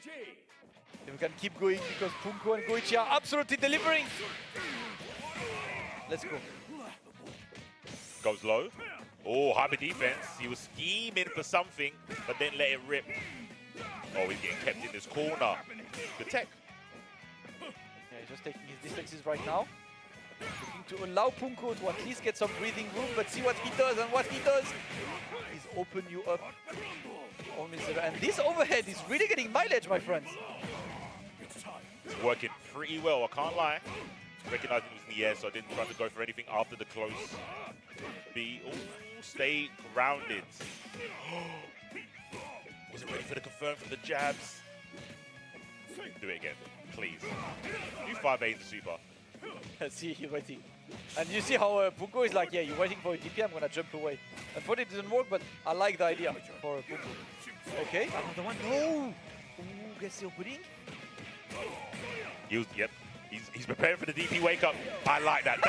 S2: if we can keep going, because Punko and Goichi are absolutely delivering. Let's go.
S6: Goes low. Oh, hyper defense. He was scheming for something, but then let it rip. Oh, he's getting kept in this corner. Good tech.
S2: Yeah, he's just taking his distances right now. Looking to allow Punko to at least get some breathing room, but see what he does, and what he does is open you up. And this overhead is really getting mileage, my friends.
S6: It's working pretty well, I can't lie. Recognizing it was in the air, so I didn't try to go for anything after the close B. Oh, stay grounded. Wasn't ready for the confirm from the jabs. Do it again, please. Do 5A into super.
S2: See, he's waiting. And you see how Punko is like, yeah, you're waiting for a DP, I'm gonna jump away. Unfortunately, it didn't work, but I like the idea for Punko. Okay, another one. No! Ooh, guess the opening?
S6: Yep. He's preparing for the DP wake up. I like that.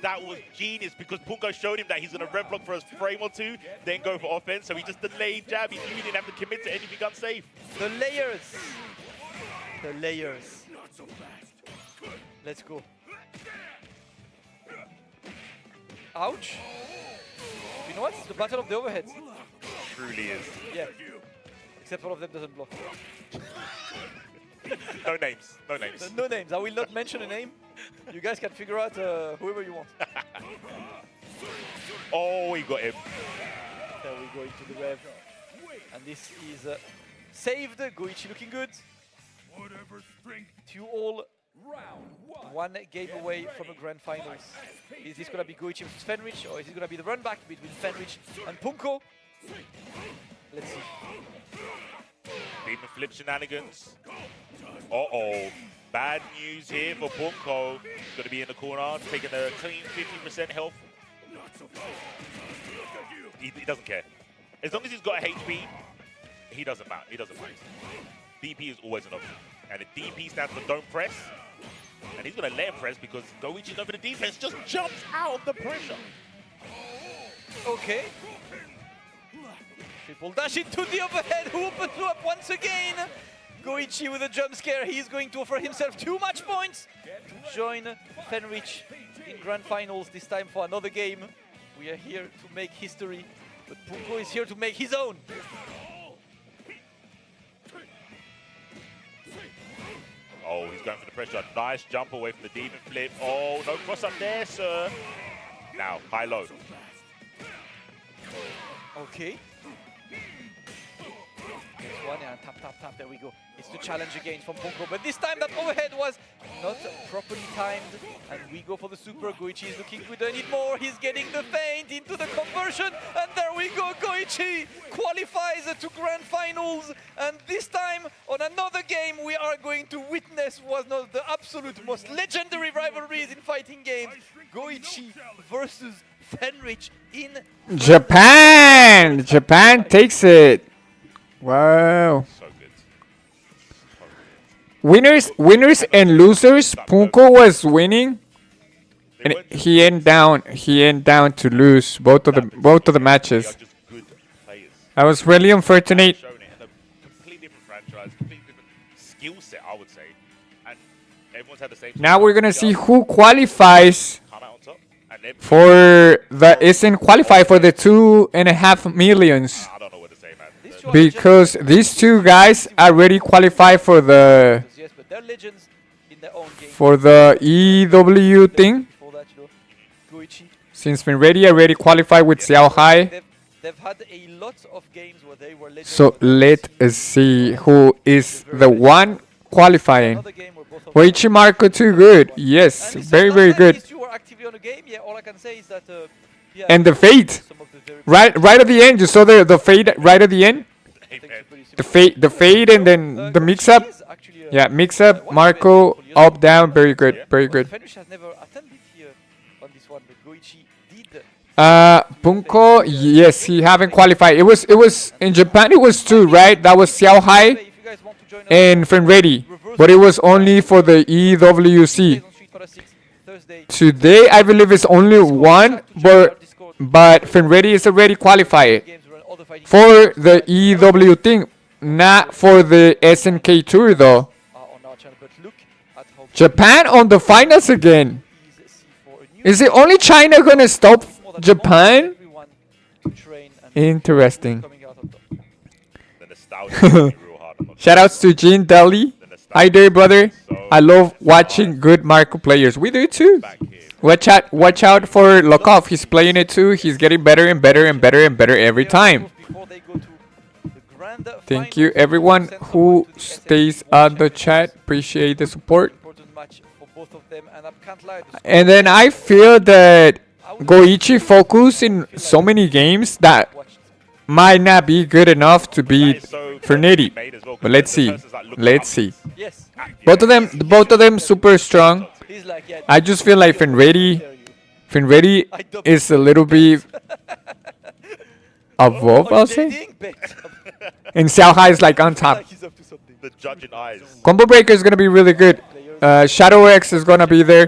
S6: That was genius, because Punko showed him that he's gonna rev block for a frame or two, then go for offense. So he just delayed jab. He knew he didn't have to commit to anything unsafe.
S2: The layers. The layers. Let's go. Ouch. You know what? It's the battle of the overheads.
S6: Truly is.
S2: Yeah. Except one of them doesn't block.
S6: No names. No names.
S2: No names. I will not mention a name. You guys can figure out whoever you want.
S6: Oh, he got him.
S2: There we go into the rev. And this is saved. Goichi looking good. 2-all. One game away from a grand finals. Is this going to be Goichi versus Fenritti, or is it going to be the run back between Fenritti and Punko? Let's see.
S6: Demon flip shenanigans. Uh-oh. Bad news here for Punko. He's going to be in the corner, taking a clean 50% health. He doesn't care. As long as he's got a HP, he doesn't matter. He doesn't mind. DP is always an option. And the DP stands for don't press. And he's going to let him press because Goichi's over the defense, just jumps out of the pressure.
S2: Okay. Triple dash into the overhead. Who opens you up once again? Goichi with a jump scare. He's going to offer himself too much points to join Fenritti in grand finals, this time for another game. We are here to make history, but Punko is here to make his own.
S6: Oh, he's going for the pressure. Nice jump away from the demon flip. Oh, no cross up there, sir. Now, high-low.
S2: Okay. There's one, and tap. There we go. It's the challenge again from Punko, but this time that overhead was not properly timed, and we go for the super. Goichi is looking good. I need more. He's getting the feint into the conversion, and there we go. Goichi qualifies to grand finals, and this time on another game we are going to witness one of the absolute most legendary rivalries in fighting games. Goichi versus Fenritti in
S4: Japan! Japan takes it. Wow.
S6: So good.
S4: Winners and losers. Punko was winning, and he ended down to lose both of the matches.
S6: They are just good players.
S4: I was really unfortunate.
S6: Shown it in a completely different franchise, completely different skill set, I would say. And everyone's had the same.
S4: Now we're gonna see who qualifies
S6: come out on top. And then
S4: for the isn't qualify for the 2.5 millions,
S6: I don't know what to say, man.
S4: because these two guys already qualified for the
S2: yes, but they're legends in their own game.
S4: EW thing.
S2: Before that, Goichi.
S4: Since Fenritti already qualified with Xiao Hai.
S2: They've had a lot of games where they were legends.
S4: So let us see who is the one qualifying.
S2: Another game where both of
S4: Goichi Marco too good. Yes,
S2: And it's
S4: very
S2: not
S4: very
S2: that
S4: good.
S2: these two were actively on the game. Yeah, all I can say is that yeah,
S4: And the fade.
S2: some of the very
S4: Right at the end. You saw the fade right at the end.
S2: things are pretty
S4: The fade and then the mix up.
S2: is actually,
S4: Yeah, mix up. Marco up down. Very good. Very good.
S2: Fenritti has never attended here on this one, but Goichi did.
S4: Punko, yes, he haven't qualified. It was in Japan. It was two, right? That was Xiao Hai
S2: If you guys want to join us
S4: and Fenritti, but it was only for the EWC.
S2: on Street Fighter 6 Thursday,
S4: Today, I believe it's only one, but Fenritti is already qualified
S2: games were other fighting
S4: for the EW thing, not for the SNK tour though.
S2: on our channel. But look at how
S4: Japan on the finals again.
S2: is C4 a new
S4: Is it only China gonna stop
S2: more than
S4: Japan?
S2: everyone to train and
S4: Interesting.
S2: coming out on top.
S6: The nostalgia is gonna be real hard. I'm not
S4: Shoutouts to Gene Deli.
S6: The nostalgia
S4: Hi there, brother.
S6: is so
S4: I love watching good Marco players. We do too.
S6: back here.
S4: Watch out for Lokov. He's playing it too. He's getting better and better and better and better every time.
S2: Before they go to the grand
S4: Thank
S2: finals,
S4: you everyone
S2: send someone
S4: who
S2: to the
S4: stays
S2: SNK World
S4: on the
S2: Championship.
S4: chat. Appreciate the support.
S2: Important match for both of them, and I can't lie. the
S4: And then I feel that Goichi focus in so many games that
S2: score watched.
S4: might not be good enough to beat
S6: So
S4: Fenritti.
S6: made as well, 'cause
S4: But let's
S6: the
S4: see.
S6: person's like looking
S4: Let's
S6: up.
S4: see.
S2: Yes,
S4: Both of them super strong.
S2: he's like, yeah.
S4: I just feel like Fenritti
S2: I double
S4: is a little bit above, I'll say.
S2: Dating, bet.
S4: And Xiao Hai is like on top.
S2: Like he's up to something.
S6: The judging eyes.
S4: Combo Breaker is gonna be really good. Shadow X is gonna be there.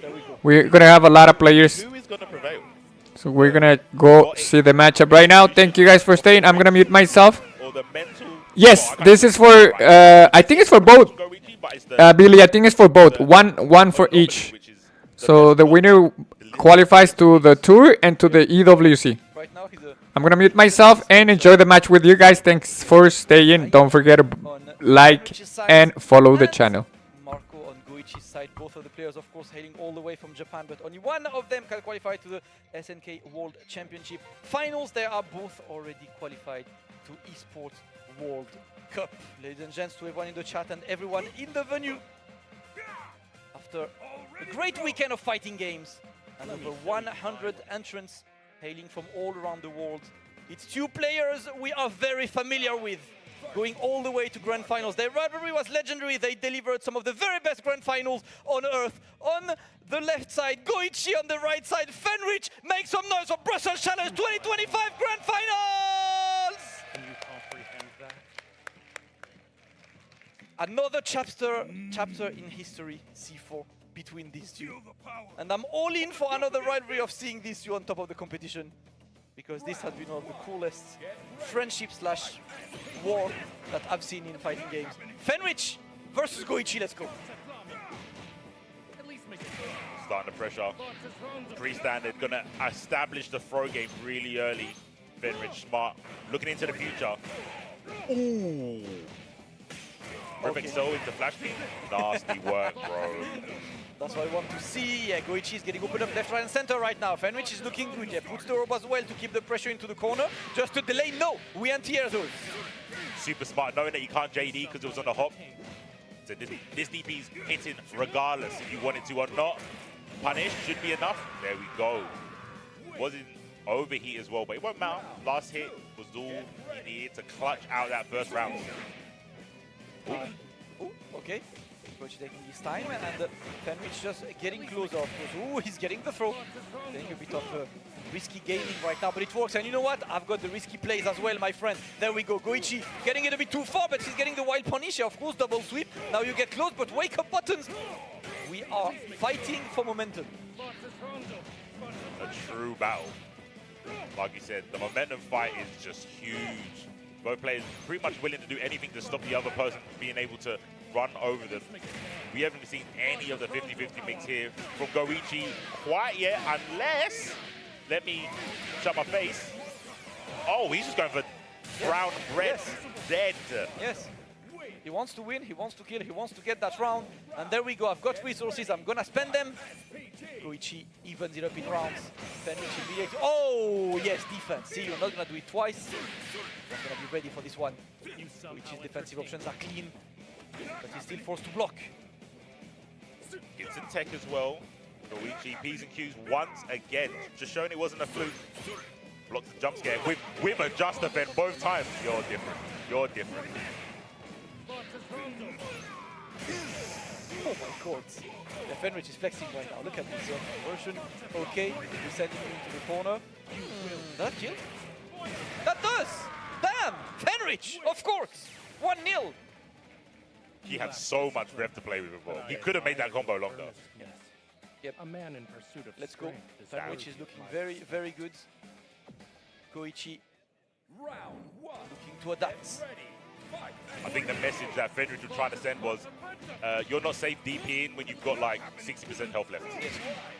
S2: There we go.
S4: We're gonna have a lot of players.
S6: Who is gonna prevail?
S4: So we're gonna go see the matchup right now. Thank you guys for staying. I'm gonna mute myself.
S6: Or the mental?
S4: Yes,
S6: Oh, I can't
S4: this is for I think it's for both.
S6: Goichi, but it's the
S4: Billy, I think it's for both. One for each.
S6: which is
S4: So the winner qualifies to the tour and to the EWC.
S2: Right now he's
S4: I'm gonna mute myself and enjoy the match with you guys. Thanks for staying. Don't forget to
S2: on
S4: like
S2: Goichi's side
S4: and follow the
S2: and
S4: channel.
S2: Marco on Goichi's side. Both of the players, of course, hailing all the way from Japan, but only one of them can qualify to the SNK World Championship Finals. They are both already qualified to Esports World Cup. Ladies and gents, to everyone in the chat and everyone in the venue. After a great weekend of fighting games and over 100 entrants hailing from all around the world, it's two players we are very familiar with, going all the way to grand finals. Their rivalry was legendary. They delivered some of the very best grand finals on earth. On the left side, Goichi. On the right side, Fenritti. Make some noise for Brussels Challenge 2025 grand finals!
S7: Can you comprehend that?
S2: Another chapter in history, C4, between these two. And I'm all in for another rivalry of seeing these two on top of the competition, because this has been one of the coolest friendship/war that I've seen in fighting games. Fenritti versus Goichi, let's go.
S6: starting the pressure. Pre-standard, gonna establish the throw game really early. Fenritti smart, looking into the future. Ooh. Perfect soul into flash beam. Nasty work, bro.
S2: That's what I want to see. Yeah, Goichi is getting opened up left, right, and center right now. Fenritti is looking good. Yeah, puts the rope as well to keep the pressure into the corner. Just to delay. No, we anti-air those.
S6: Super smart, knowing that you can't JD because it was on the hop. So this DP's hitting regardless if you wanted to or not. Punish should be enough. There we go. Wasn't overheat as well, but it won't matter. Last hit was all he needed to clutch out that first round.
S2: Ooh, okay. Goichi taking his time, and Fenritti just getting closer, of course. Ooh, he's getting the throw. Getting a bit of risky gaming right now, but it works. And you know what? I've got the risky plays as well, my friend. There we go. Goichi getting it a bit too far, but he's getting the wild punish. Of course, double sweep. Now you get close, but wake up buttons. We are fighting for momentum.
S6: A true battle. Like you said, the momentum fight is just huge. Both players pretty much willing to do anything to stop the other person being able to run over them. We haven't seen any of the 50-50 mix here from Goichi quite yet, unless, let me shut my face. Oh, he's just going for brown bread. Dead.
S2: Yes. He wants to win, he wants to kill, he wants to get that round. And there we go, I've got resources, I'm gonna spend them. Goichi evens it up in rounds. Fenritti reacts. Oh, yes, defense. See, you're not gonna do it twice. I'm gonna be ready for this one. Goichi's defensive options are clean, but he's still forced to block.
S6: Gets in tech as well. Goichi P's and Q's once again. Just showing it wasn't a fluke. Blocks the jump scare with a just defend both times. You're different. You're different.
S2: Oh my god. Yeah, Fenritti is flexing right now. Look at this version. Okay, we send him into the corner. Does that kill? That does! Damn! Fenritti, of course! 1-0.
S6: He had so much rev to play with before. He could have made that combo longer.
S2: Yep.
S7: A man in pursuit of
S2: Let's go.
S7: strength is
S2: Fenritti is looking very, very good. Goichi looking to adapt.
S6: I think the message that Fenritti was trying to send was, you're not safe DPing when you've got like 60% health left.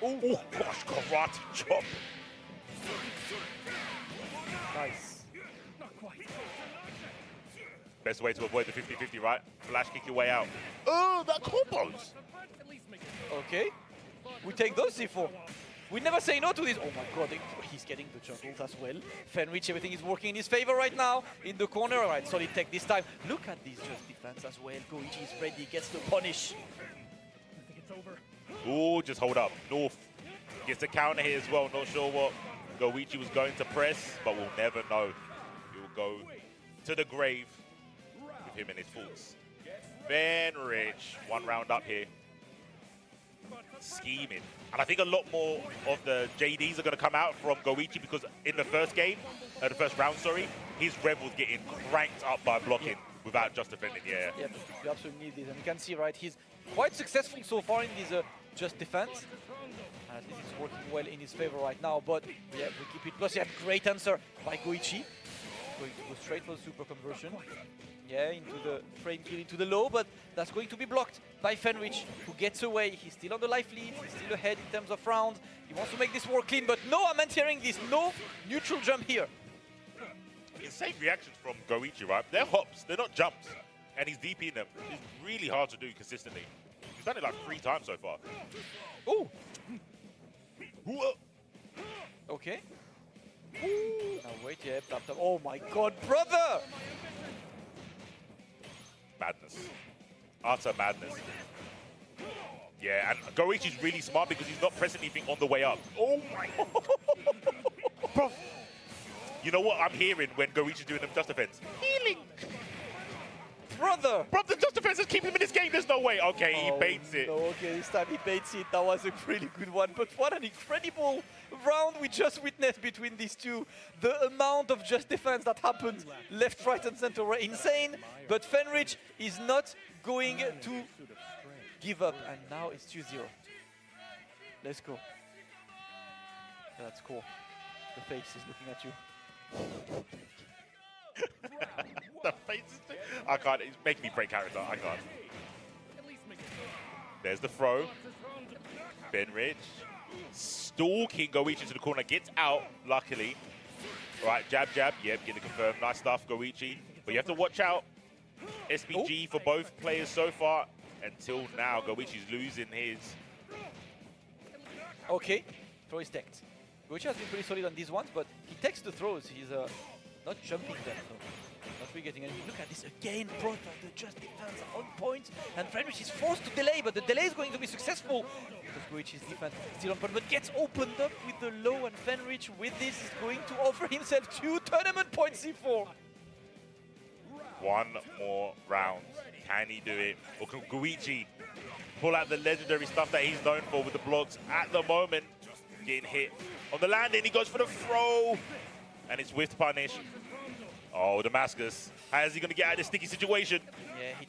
S6: Oh gosh, karate chop.
S2: Nice.
S6: Best way to avoid the 50-50, right? Flash kick your way out. Oh, that combos.
S2: Okay. We take those C4. We never say no to this. Oh my god, he's getting the juggles as well. Fenritti, everything is working in his favor right now. In the corner, all right, solid tech this time. Look at this just defense as well. Goichi is ready, gets the punish.
S6: Oh, just hold up. North gets the counter here as well. Not sure what Goichi was going to press, but we'll never know. He will go to the grave with him and his faults. Fenritti, one round up here. Scheming. And I think a lot more of the JDs are going to come out from Goichi because in the first game, the first round, sorry, his rev was getting cranked up by blocking without just defending. Yeah,
S2: You absolutely need this. And you can see, right, he's quite successful so far in this just defense. And at least it's working well in his favor right now. But yeah, we keep it. Plus, you have great answer by Goichi. Going to go straight for the super conversion. Yeah, into the frame kill, into the low, but that's going to be blocked by Fenritti, who gets away. He's still on the life lead, he's still ahead in terms of rounds. He wants to make this war clean, but no, I'm anti-airing this. No neutral jump here.
S6: Insane reactions from Goichi, right? They're hops, they're not jumps. And he's DPing them. It's really hard to do consistently. He's done it like 3 times so far.
S2: Oh! Okay. Now wait, yeah, tap, tap. Oh my god, brother!
S6: Madness. Utter madness. Yeah, and Goichi's really smart because he's not pressing anything on the way up. Oh my Bro. You know what I'm hearing when Goichi's doing them just defense? Healing!
S2: Brother!
S6: Bro, the just defense is keeping him in this game, there's no way. Okay, he baits it.
S2: No, okay, this time he baits it. That was a really good one. But what an incredible round we just witnessed between these two. The amount of just defense that happened left, right, and center were insane. But Fenritti is not going to give up. And now it's 2-0. Let's go. That's cool. The face is looking at you.
S6: The face is... I can't. It's making me break character. I can't. There's the throw. Fenritti stalking Goichi to the corner. Gets out, luckily. Right, jab, jab. Yep, get it confirmed. Nice stuff, Goichi. But you have to watch out SPG for both players so far. Until now, Goichi's losing his.
S2: Okay, throw is teched. Goichi has been pretty solid on these ones, but he takes the throws. He's not jumping them, so not really getting anything. Look at this again, Proto, the just defense on point, and Fenritti is forced to delay, but the delay is going to be successful because Goichi's defense still on point, but gets opened up with the low, and Fenritti with this is going to offer himself 2 tournament points C4.
S6: One more round. Can he do it? Or can Goichi pull out the legendary stuff that he's known for with the blocks at the moment? Getting hit on the landing, he goes for the throw, and it's whiffed punish. Oh, Damascus. How is he going to get out of this sticky situation?
S2: Yeah, he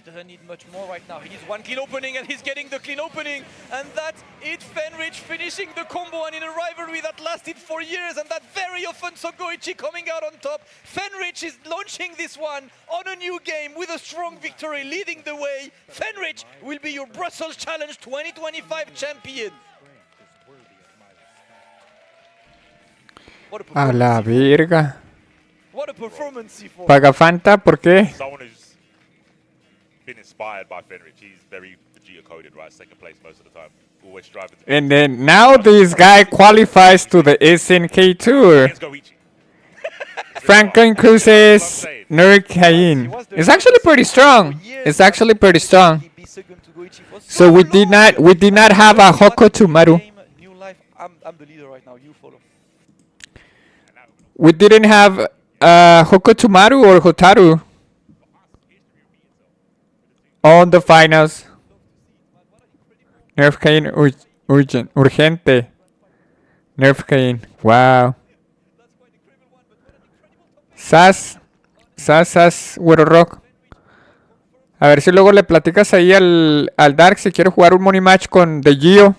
S2: doesn't need much more right now. He needs one clean opening, and he's getting the clean opening. And that's it, Fenritti finishing the combo, and in a rivalry that lasted for years, and that very often saw Goichi coming out on top. Fenritti is launching this one on a new game with a strong victory, leading the way. Fenritti will be your Brussels Challenge 2025 champion. What a
S4: A la
S2: performance.
S4: verga.
S2: What a performance, C4.
S4: Pagafanta, ¿por qué?
S6: Someone who's been inspired by Fenritti. He's very Vegeta-coded, right? Second place most of the time. Always striving to
S4: And then now this guy qualifies to the SNK Tour.
S6: against Goichi.
S4: Franklin Cruz's Nurkain. It's actually pretty strong. It's actually pretty strong. So we did not have a Hoko Tumaru.
S2: New life. I'm the leader right now. You follow.
S4: We didn't have Hoko Tumaru or Hotaru on the finals. Nerf Kain urgente. Nerf Kain. Wow. Sas, Güero Rock. A ver si luego le platicas ahí al Dark si quiere jugar un money match con The Gio.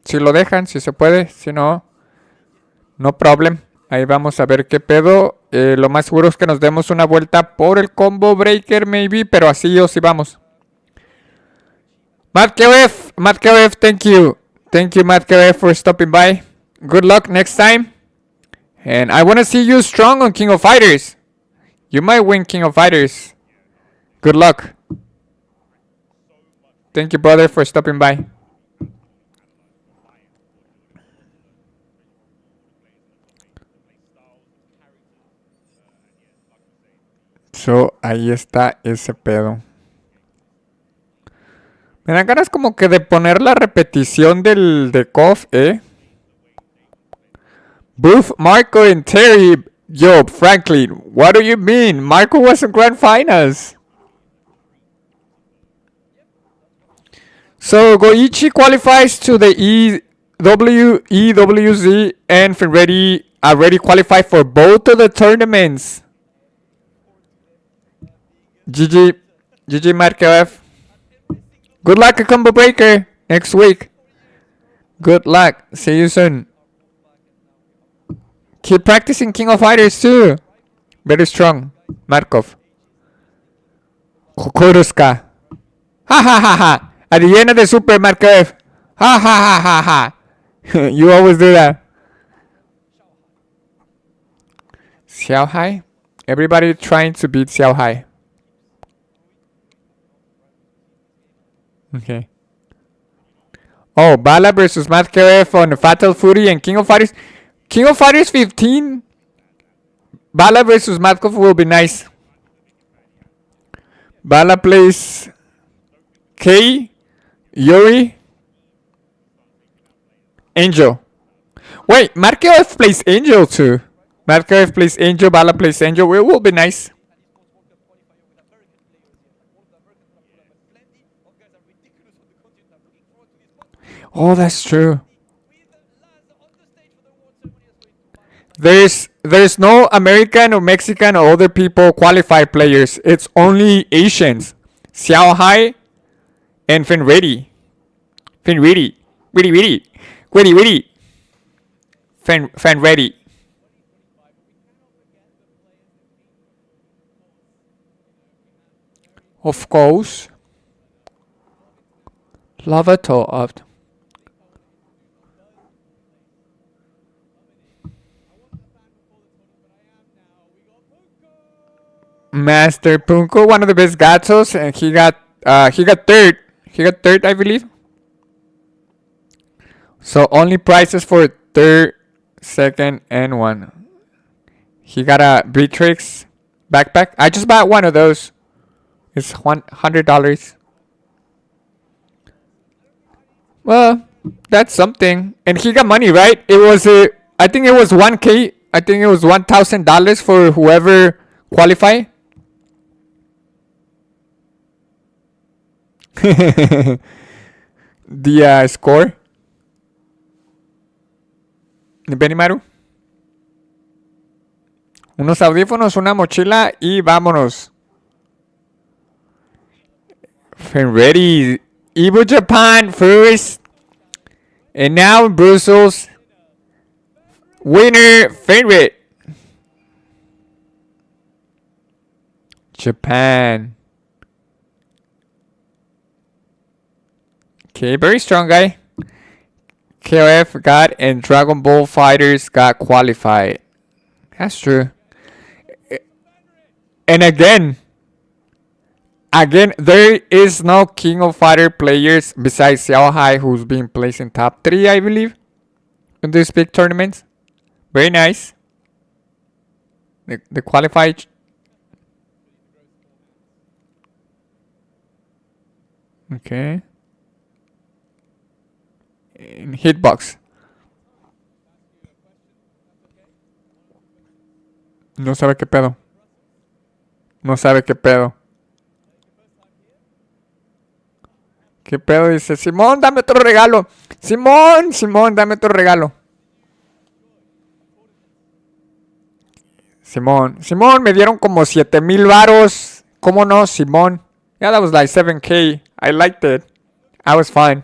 S4: Si lo dejan, si se puede. Si no, no problem. Ahí vamos a ver qué pedo. Lo más seguro es que nos demos una vuelta por el combo breaker, maybe. Pero así o sí vamos. Matt KF, thank you. Thank you, Matt KF, for stopping by. Good luck next time. And I want to see you strong on King of Fighters. You might win King of Fighters. Good luck. Thank you, brother, for stopping by. So, ahí está ese pedo. Me dan ganas como que de poner la repetición de KOF, Booth, Marco, and Terry. Yo, Franklin, what do you mean? Marco was in Grand Finals. So, Goichi qualifies to the EWZ, and Fenritti already qualified for both of the tournaments. GG Marco F. Good luck at Combo Breaker next week. Good luck. See you soon. Keep practicing King of Fighters too. Very strong. Markov. Kokoruska. Ha ha ha ha. At the end of the Super Markov. Ha ha ha ha ha. You always do that. Xiao Hai. Everybody trying to beat Xiao Hai. Okay. Oh, Bala versus Matt KF on Fatal Fury and King of Fighters. King of Fighters 15. Bala versus Matkov will be nice. Bala plays K, Yuri, Angel. Wait, Markev plays Angel too. Markev plays Angel, Bala plays Angel. It will be nice. Oh, that's true. There's no American or Mexican or other people qualified players. It's only Asians. Xiao Hai and Fenritti. Fenritti. Fenritti. Of course. Lavato of. Master Punko, one of the best gatos, and he got third. He got third, I believe. So only prizes for third, second, and one. He got a Beatrix backpack. I just bought one of those. It's $100. Well, that's something. And he got money, right? It was I think it was 1K. I think it was $1,000 for whoever qualify. The score. Benimaru. Unos audífonos, una mochila y vámonos. Fenritti, Evo Japan first. And now in Brussels, winner Fenritti. Japan. Okay, very strong guy. KOF got and Dragon Ball Fighters got qualified. That's true. And again, there is no King of Fighter players besides Xiao Hai, who's been placed in top 3, I believe, in these big tournaments. Very nice. The qualified. Okay. In hitbox. No sabe qué pedo. No sabe qué pedo. ¿Qué pedo? Dice, Simón, dame otro regalo. Simón, dame otro regalo. Simón, me dieron como 7,000 varos. ¿Cómo no, Simón? Yeah, that was like 7K. I liked it. I was fine.